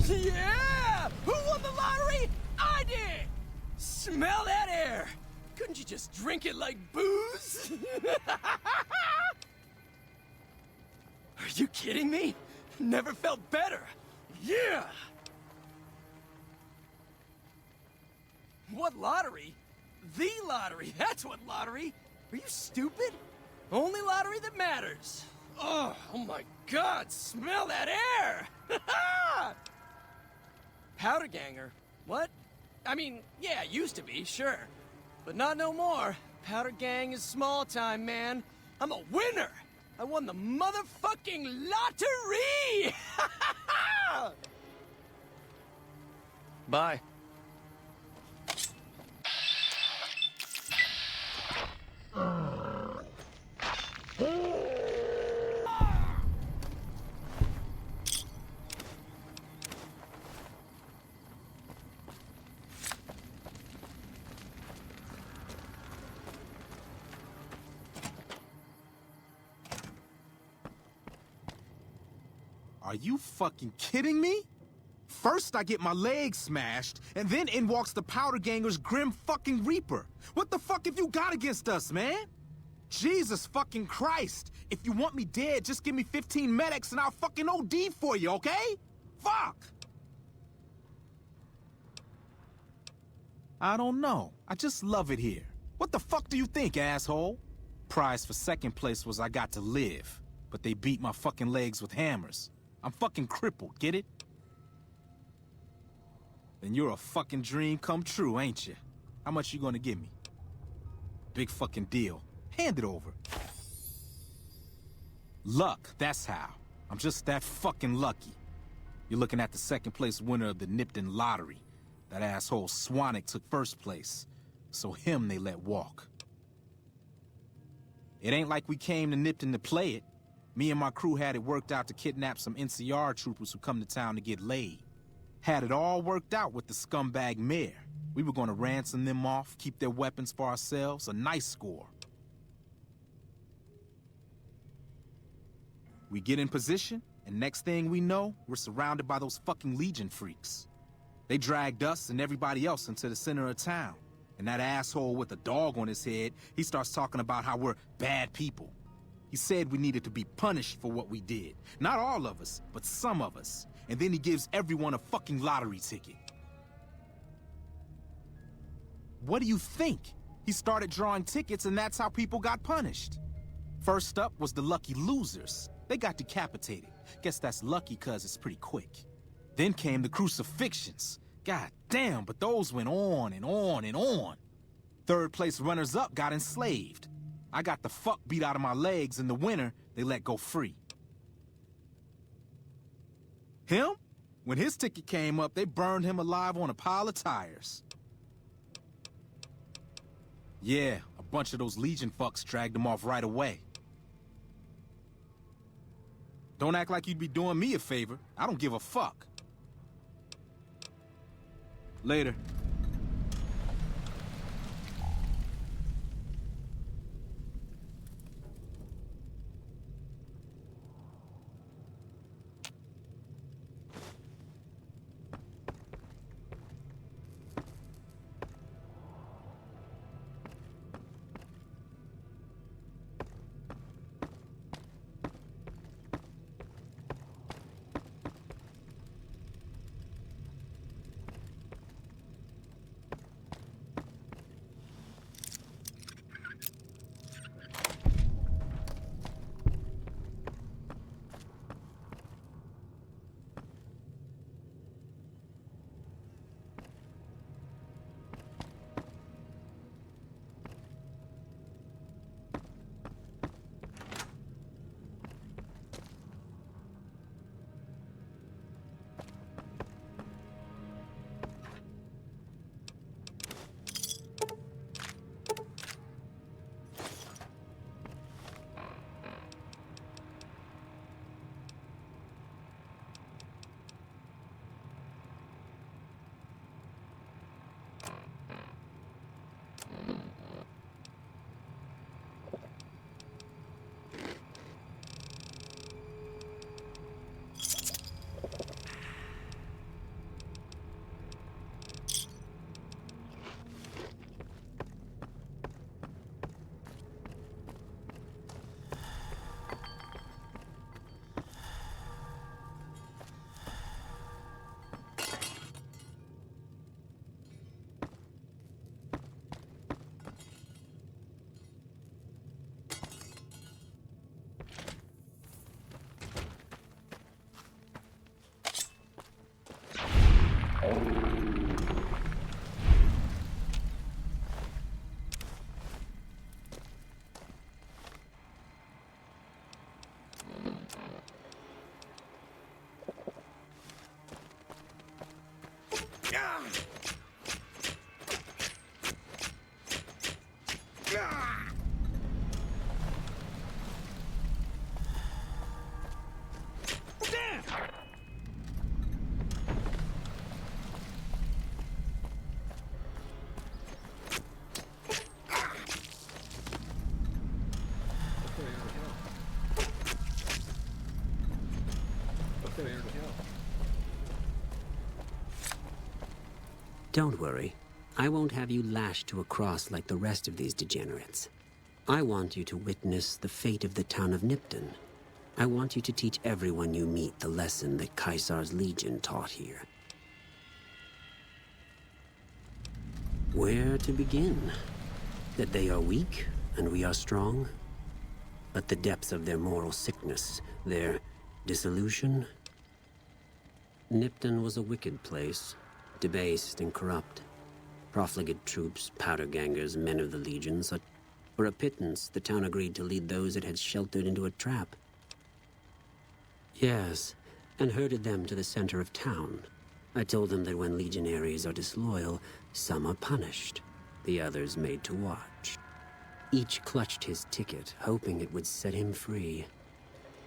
Yeah! Who won the lottery? I did! Smell that air! Couldn't you just drink it like booze? Are you kidding me? Never felt better. Yeah! What lottery? The lottery, that's what lottery! Are you stupid? Only lottery that matters. Oh my God, smell that air! Powder ganger? What? I mean, yeah, used to be, sure. But not no more. Powder gang is small time, man. I'm a winner! I won the motherfucking lottery! Bye. Are you fucking kidding me? First I get my leg smashed, and then in walks the Powder Ganger's Grim fucking Reaper. What the fuck have you got against us, man? Jesus fucking Christ. If you want me dead, just give me 15 medics and I'll fucking OD for you, okay? Fuck! I don't know. I just love it here. What the fuck do you think, asshole? Prize for second place was I got to live, but they beat my fucking legs with hammers. I'm fucking crippled, get it? Then you're a fucking dream come true, ain't you? How much you gonna give me? Big fucking deal. Hand it over. Luck, that's how. I'm just that fucking lucky. You're looking at the second place winner of the Nipton lottery. That asshole Swanick took first place, so him they let walk. It ain't like we came to Nipton to play it. Me and my crew had it worked out to kidnap some NCR troopers who come to town to get laid. Had it all worked out with the scumbag mayor. We were gonna ransom them off, keep their weapons for ourselves, a nice score. We get in position, and next thing we know, we're surrounded by those fucking Legion freaks. They dragged us and everybody else into the center of town. And that asshole with a dog on his head, he starts talking about how we're bad people. He said we needed to be punished for what we did. Not all of us, but some of us. And then he gives everyone a fucking lottery ticket. What do you think? He started drawing tickets and that's how people got punished. First up was the lucky losers. They got decapitated. Guess that's lucky cause it's pretty quick. Then came the crucifixions. God damn, but those went on and on and on. Third place runners-up got enslaved. I got the fuck beat out of my legs, and the winner, they let go free. Him? When his ticket came up, they burned him alive on a pile of tires. Yeah, a bunch of those Legion fucks dragged him off right away. Don't act like you'd be doing me a favor. I don't give a fuck. Later. Don't worry. I won't have you lashed to a cross like the rest of these degenerates. I want you to witness the fate of the town of Nipton. I want you to teach everyone you meet the lesson that Caesar's Legion taught here. Where to begin? That they are weak and we are strong? But the depths of their moral sickness, their dissolution? Nipton was a wicked place, debased and corrupt. Profligate troops, powder gangers, men of the legions. For a pittance, the town agreed to lead those it had sheltered into a trap. Yes, and herded them to the center of town. I told them that when legionaries are disloyal, some are punished, the others made to watch. Each clutched his ticket, hoping it would set him free.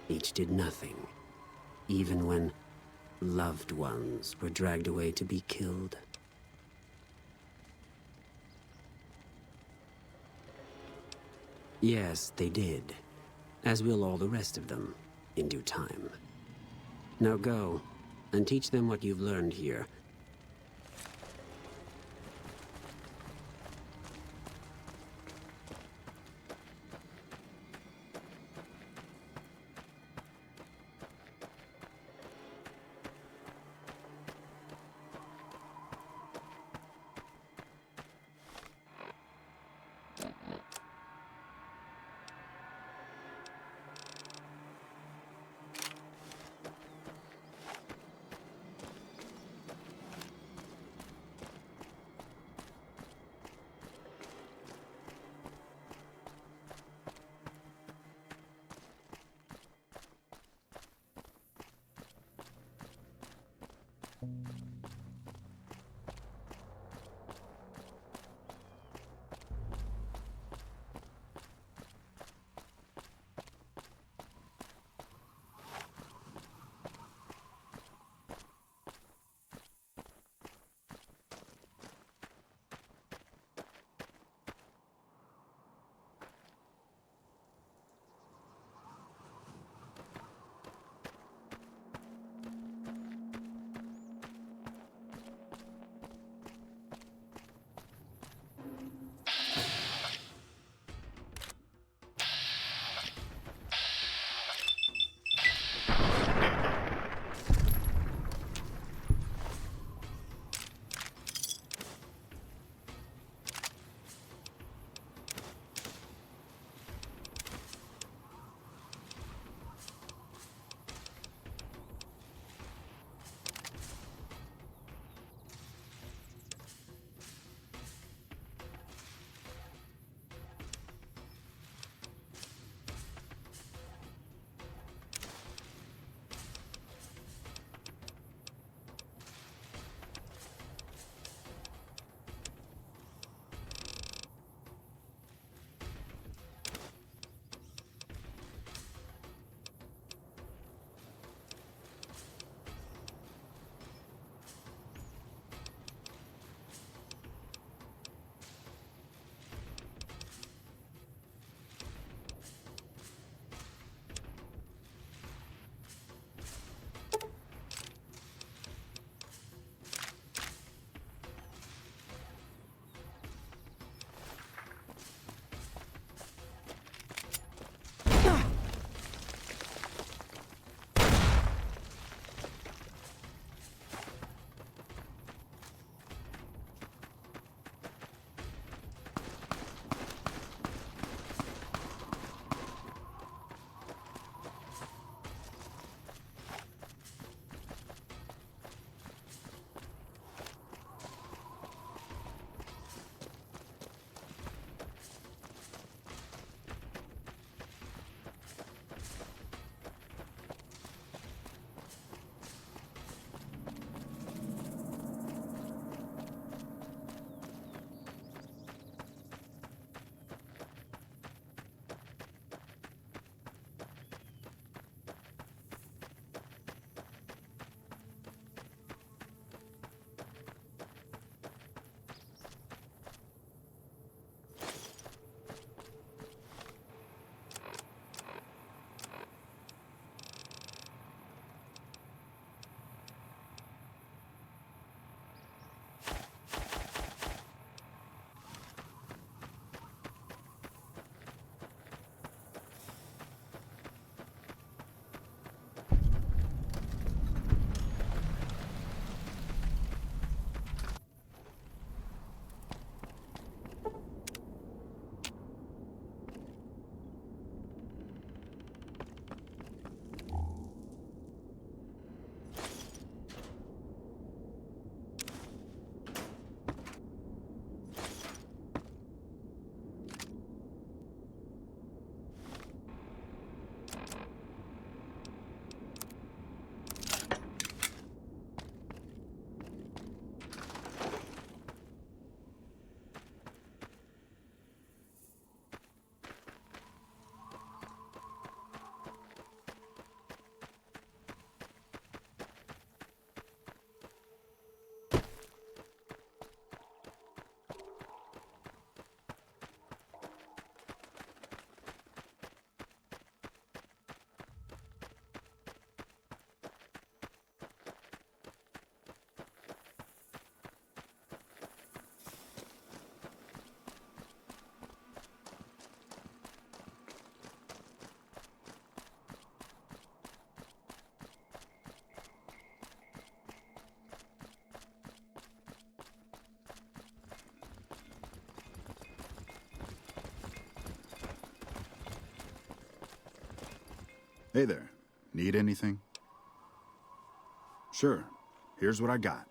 Each did nothing, even when loved ones were dragged away to be killed. Yes, they did, as will all the rest of them, in due time. Now go, and teach them what you've learned here. Hey there. Need anything? Sure. Here's what I got.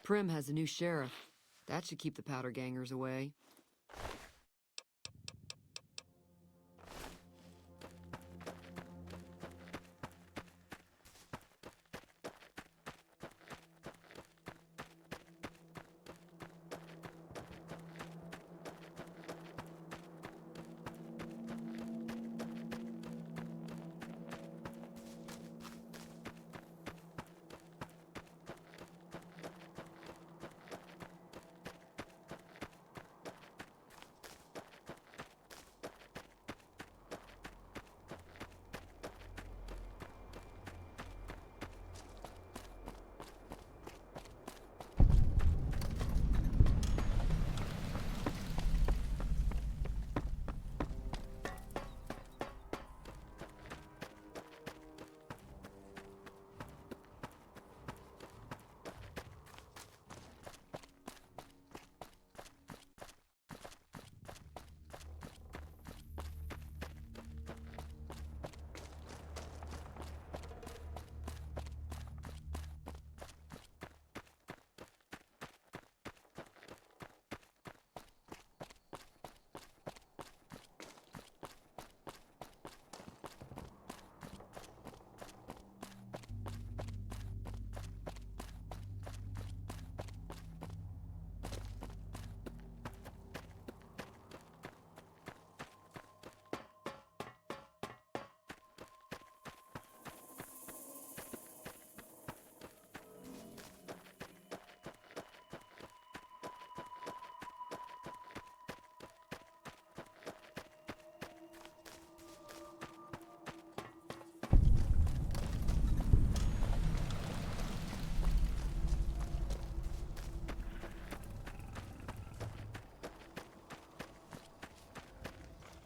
Prim has a new sheriff. That should keep the powder gangers away.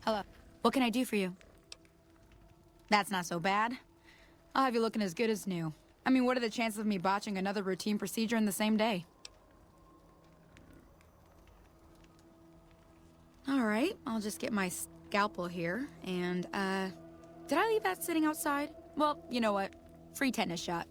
Hello. What can I do for you? That's not so bad. I'll have you looking as good as new. I mean, what are the chances of me botching another routine procedure in the same day? Alright, I'll just get my scalpel here, and, did I leave that sitting outside? Well, you know what? Free tetanus shot.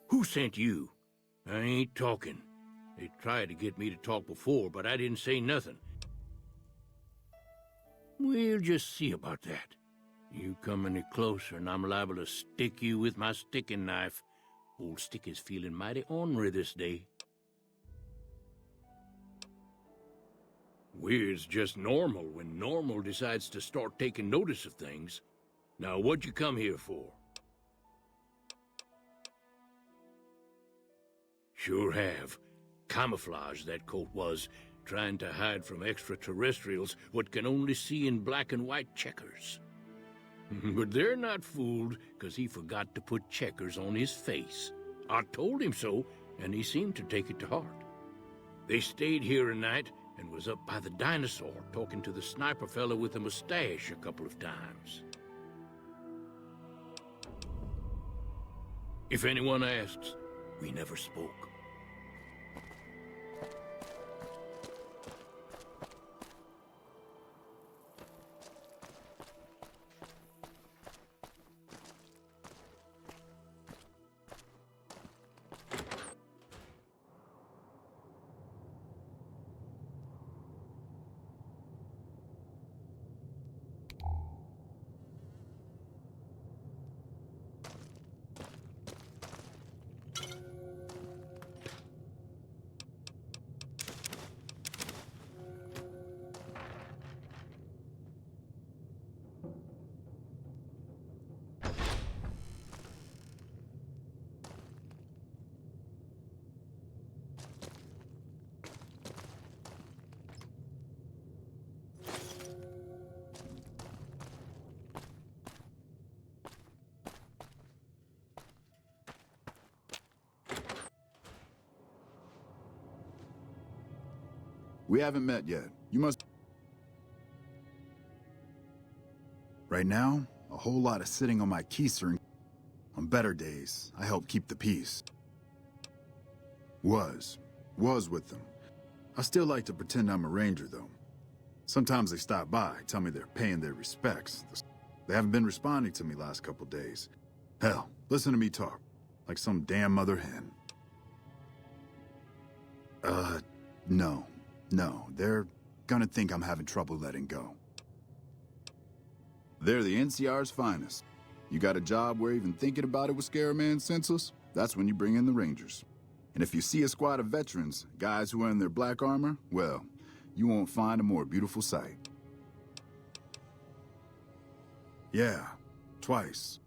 Who sent you? I ain't talking. They tried to get me to talk before, but I didn't say nothing. We'll just see about that. You come any closer and I'm liable to stick you with my sticking knife. Old Stick is feeling mighty ornery this day. Weird's just normal when normal decides to start taking notice of things. Now, what'd you come here for? Sure have. Camouflage, that coat was, trying to hide from extraterrestrials what can only see in black and white checkers. But they're not fooled, 'cause he forgot to put checkers on his face. I told him so, and he seemed to take it to heart. They stayed here a night and was up by the dinosaur talking to the sniper fella with the mustache a couple of times. If anyone asks, we never spoke. We haven't met yet. You must... Right now, a whole lot of sitting on my keister and On better days, I help keep the peace. Was with them. I still like to pretend I'm a ranger, though. Sometimes they stop by, tell me they're paying their respects. They haven't been responding to me last couple days. Hell, listen to me talk, like some damn mother hen. No, they're gonna think I'm having trouble letting go. They're the NCR's finest. You got a job where even thinking about it would scare a man senseless? That's when you bring in the Rangers. And if you see a squad of veterans, guys who are in their black armor, well, you won't find a more beautiful sight. Yeah, twice.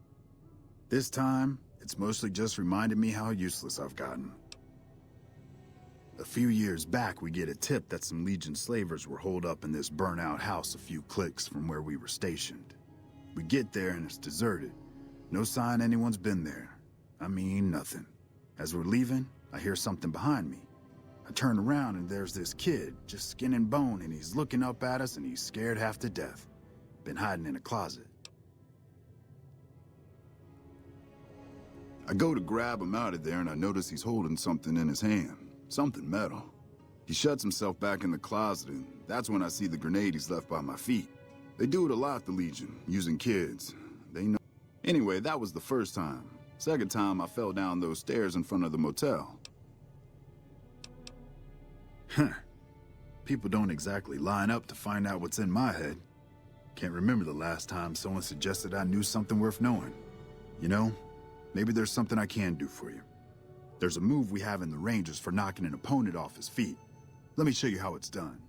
This time, it's mostly just reminded me how useless I've gotten. A few years back, we get a tip that some Legion slavers were holed up in this burnt-out house a few clicks from where we were stationed. We get there and it's deserted. No sign anyone's been there. I mean, nothing. As we're leaving, I hear something behind me. I turn around and there's this kid, just skin and bone, and he's looking up at us and he's scared half to death. Been hiding in a closet. I go to grab him out of there and I notice he's holding something in his hand. Something metal. He shuts himself back in the closet, and that's when I see the grenade he's left by my feet. They do it a lot, the Legion, using kids. They know. Anyway, that was the first time. Second time, I fell down those stairs in front of the motel. People don't exactly line up to find out what's in my head. Can't remember the last time someone suggested I knew something worth knowing. You know, maybe there's something I can do for you. There's a move we have in the Rangers for knocking an opponent off his feet. Let me show you how it's done.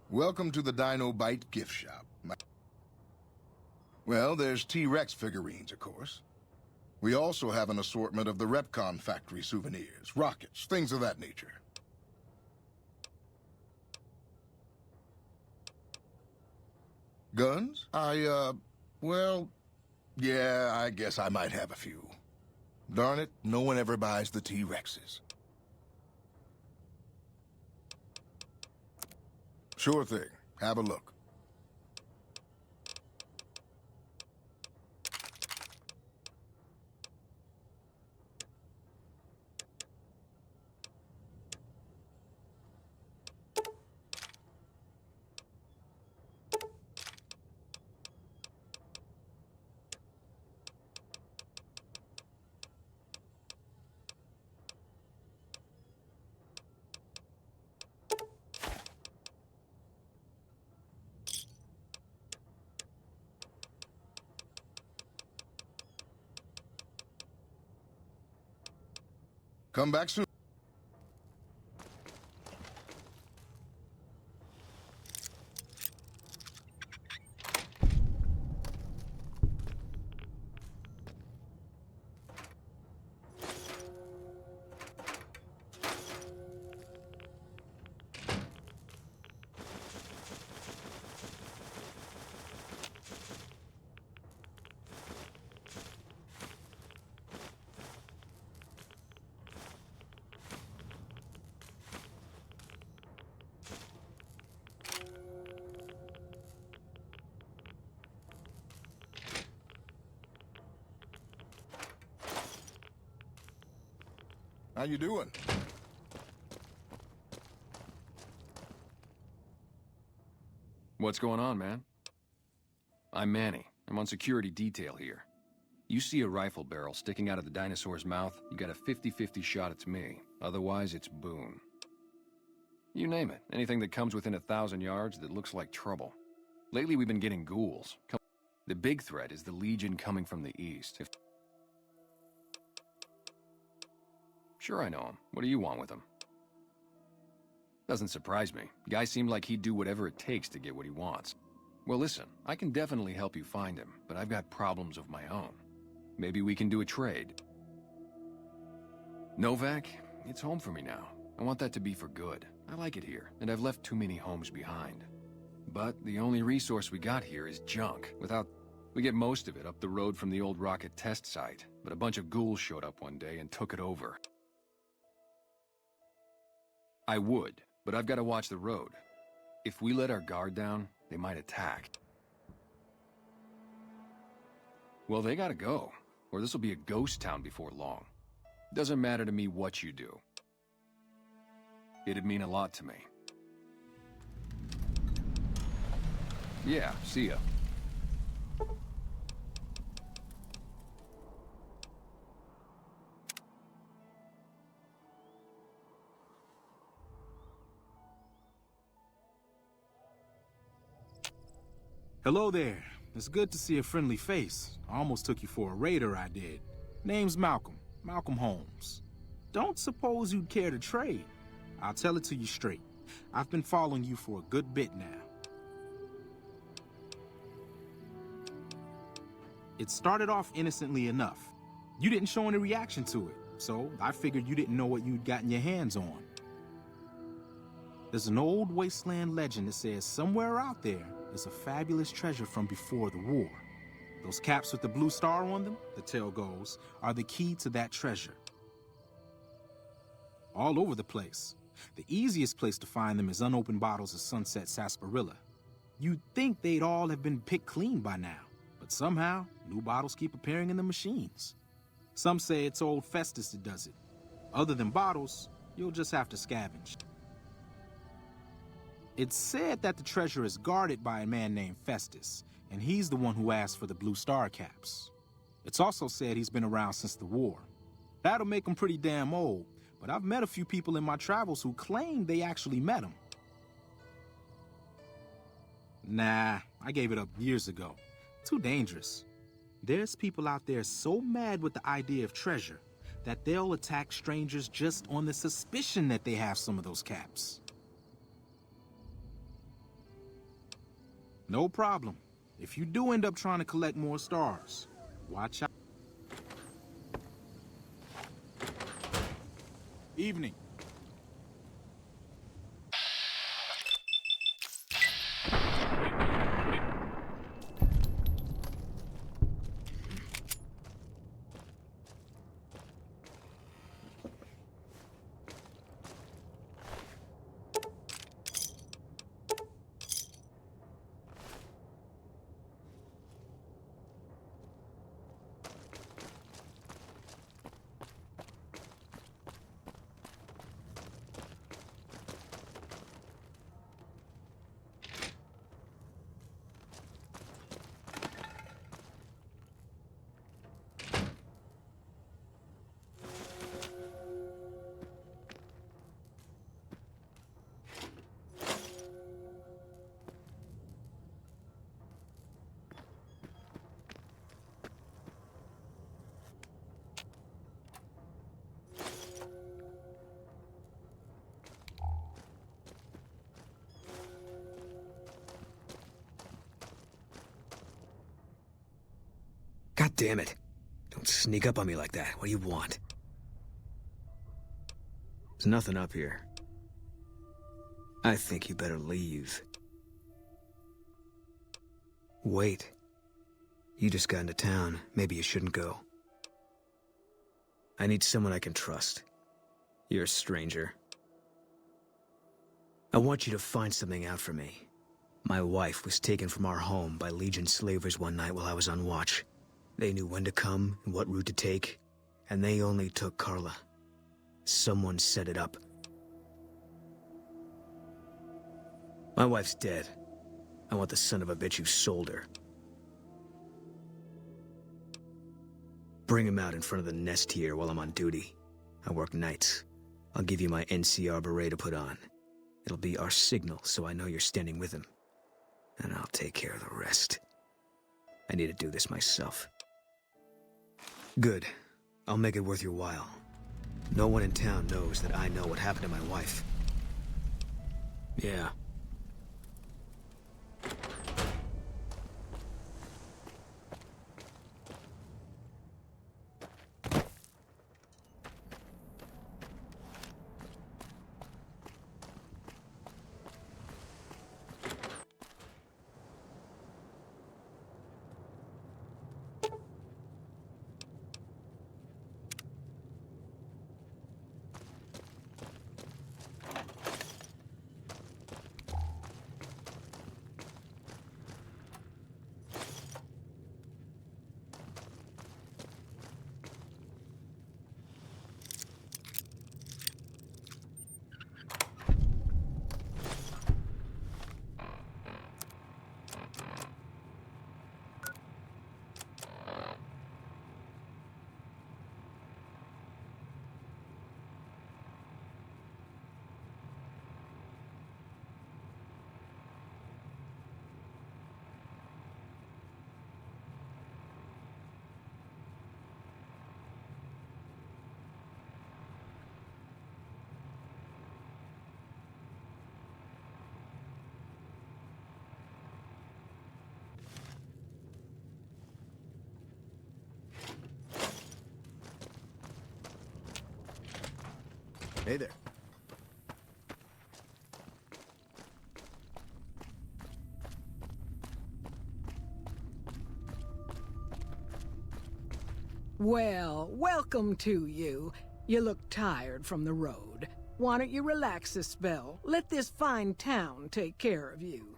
Welcome to the Dino Bite gift shop. Well, there's T-Rex figurines, of course. We also have an assortment of the Repcon factory souvenirs, rockets, things of that nature. Guns? Well, yeah, I guess I might have a few. Darn it, no one ever buys the T-Rexes. Sure thing. Have a look. Come back soon. How you doing? What's going on, man? I'm Manny. I'm on security detail here. You see a rifle barrel sticking out of the dinosaur's mouth, you got a 50-50 shot it's me. Otherwise, it's Boone. You name it. Anything that comes within 1,000 yards that looks like trouble. Lately, we've been getting ghouls. The big threat is the Legion coming from the east. Sure, I know him. What do you want with him? Doesn't surprise me. Guy seemed like he'd do whatever it takes to get what he wants. Well, listen, I can definitely help you find him, but I've got problems of my own. Maybe we can do a trade. Novak? It's home for me now. I want that to be for good. I like it here, and I've left too many homes behind. But the only resource we got here is junk. We get most of it up the road from the old rocket test site, but a bunch of ghouls showed up one day and took it over. I would, but I've got to watch the road. If we let our guard down, they might attack. Well, they gotta go, or this'll be a ghost town before long. Doesn't matter to me what you do. It'd mean a lot to me. Yeah, see ya. Hello there. It's good to see a friendly face. I almost took you for a raider, I did. Name's Malcolm. Malcolm Holmes. Don't suppose you'd care to trade? I'll tell it to you straight. I've been following you for a good bit now. It started off innocently enough. You didn't show any reaction to it, so I figured you didn't know what you'd gotten your hands on. There's an old wasteland legend that says somewhere out there is a fabulous treasure from before the war. Those caps with the blue star on them, the tale goes, are the key to that treasure. All over the place. The easiest place to find them is unopened bottles of Sunset Sarsaparilla. You'd think they'd all have been picked clean by now, but somehow, new bottles keep appearing in the machines. Some say it's old Festus that does it. Other than bottles, you'll just have to scavenge. It's said that the treasure is guarded by a man named Festus, and he's the one who asked for the blue star caps. It's also said he's been around since the war. That'll make him pretty damn old, but I've met a few people in my travels who claim they actually met him. Nah, I gave it up years ago. Too dangerous. There's people out there so mad with the idea of treasure that they'll attack strangers just on the suspicion that they have some of those caps. No problem. If you do end up trying to collect more stars, watch out. Evening. God damn it. Don't sneak up on me like that. What do you want? There's nothing up here. I think you better leave. Wait. You just got into town. Maybe you shouldn't go. I need someone I can trust. You're a stranger. I want you to find something out for me. My wife was taken from our home by Legion slavers one night while I was on watch. They knew when to come and what route to take, and they only took Carla. Someone set it up. My wife's dead. I want the son of a bitch who sold her. Bring him out in front of the nest here while I'm on duty. I work nights. I'll give you my NCR beret to put on. It'll be our signal so I know you're standing with him. And I'll take care of the rest. I need to do this myself. Good. I'll make it worth your while. No one in town knows that I know what happened to my wife. Yeah. Hey there. Well, welcome to you. You look tired from the road. Why don't you relax a spell? Let this fine town take care of you.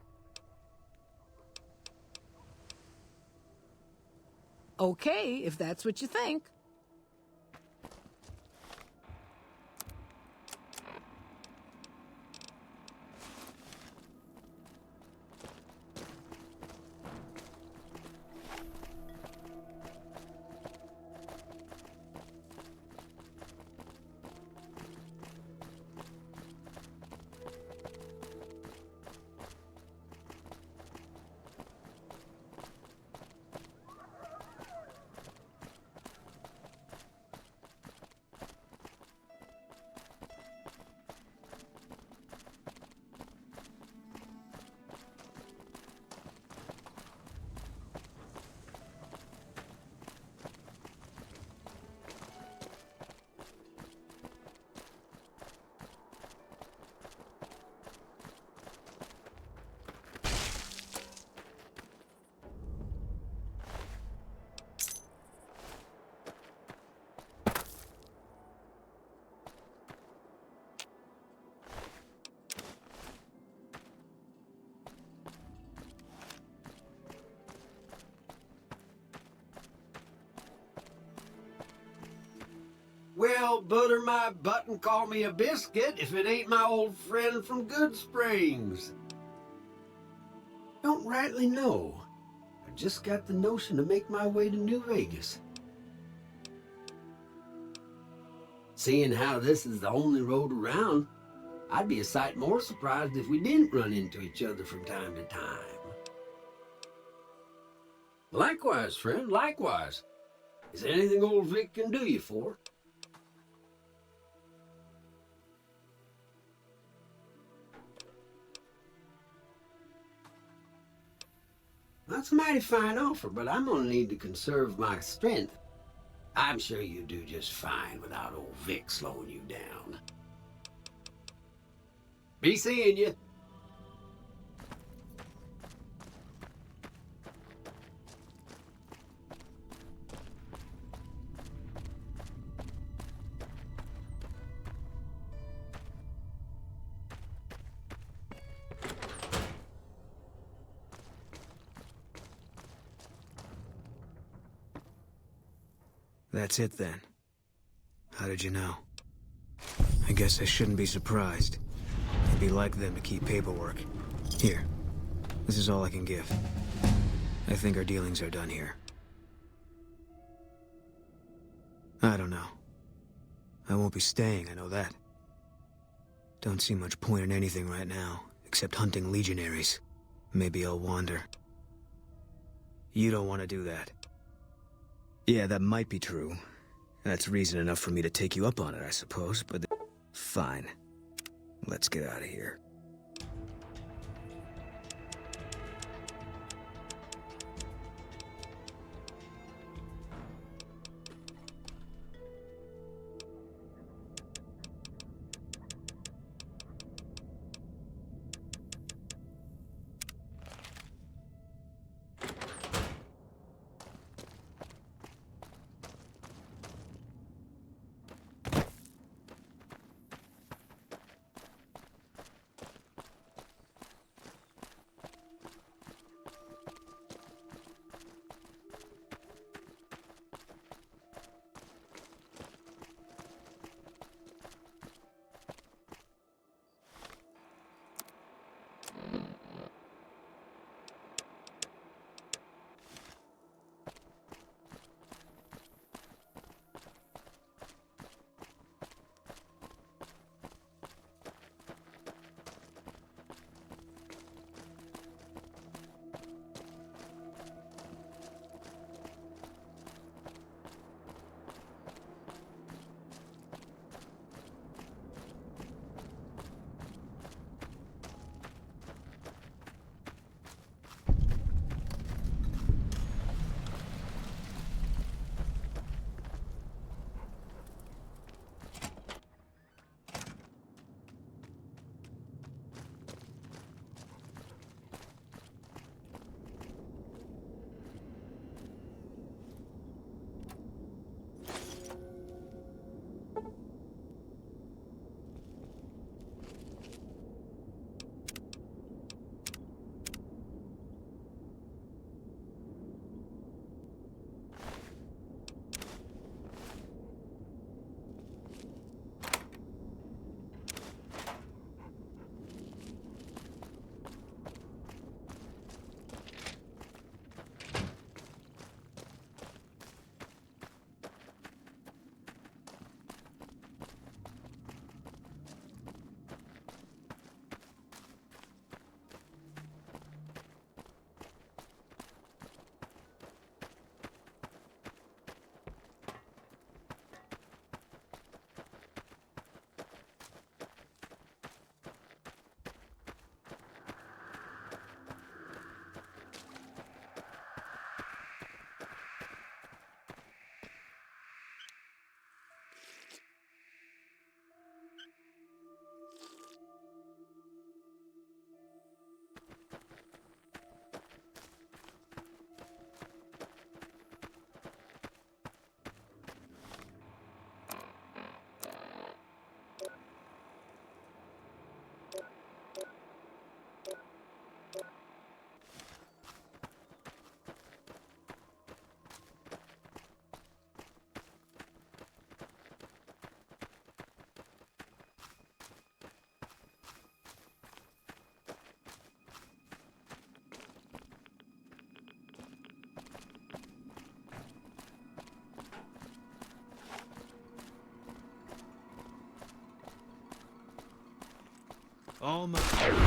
Okay, if that's what you think. Well, butter my butt and call me a biscuit if it ain't my old friend from Good Springs. Don't rightly know. I just got the notion to make my way to New Vegas. Seeing how this is the only road around, I'd be a sight more surprised if we didn't run into each other from time to time. Likewise, friend, likewise. Is there anything old Vic can do you for? That's a mighty fine offer, but I'm gonna need to conserve my strength. I'm sure you do just fine without old Vic slowing you down. Be seeing you. That's it then. How did you know? I guess I shouldn't be surprised. It'd be like them to keep paperwork. Here. This is all I can give. I think our dealings are done here. I don't know. I won't be staying, I know that. Don't see much point in anything right now, except hunting legionaries. Maybe I'll wander. You don't want to do that. Yeah, that might be true. That's reason enough for me to take you up on it, I suppose, but... Fine. Let's get out of here. All mine.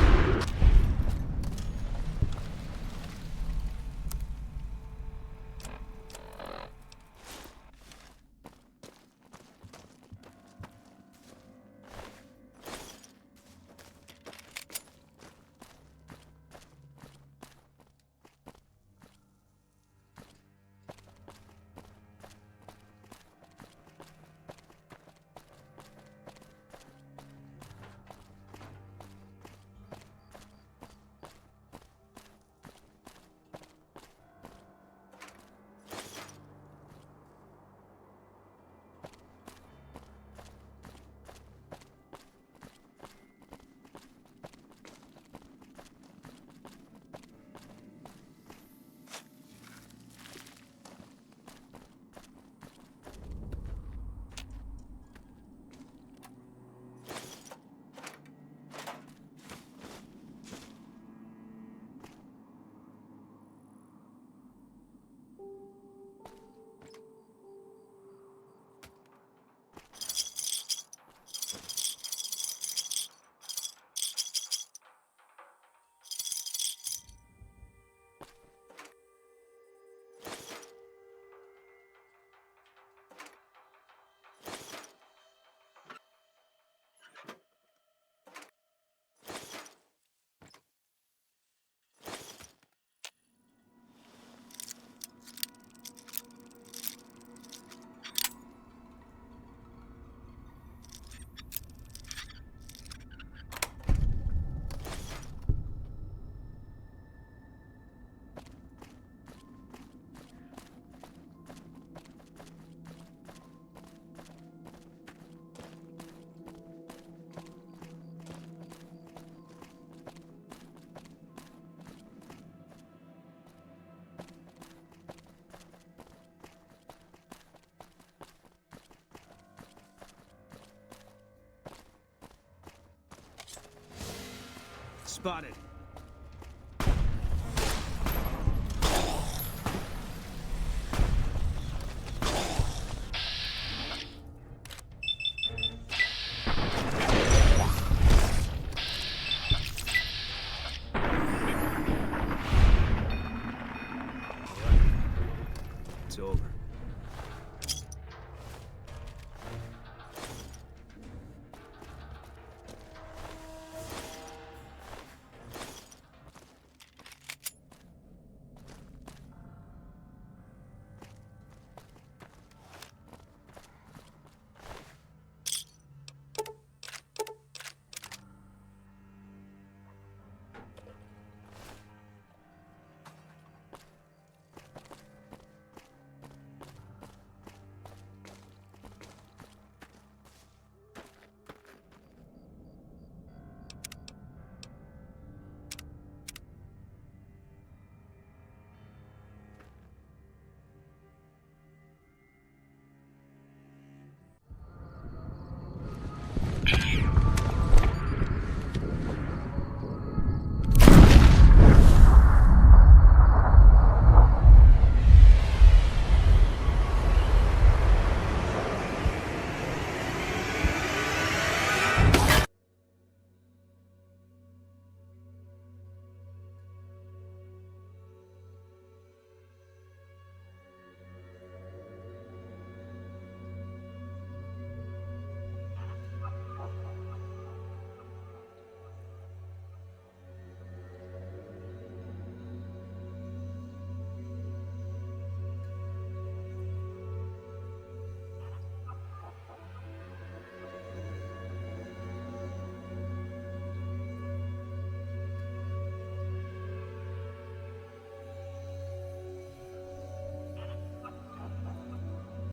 Spotted.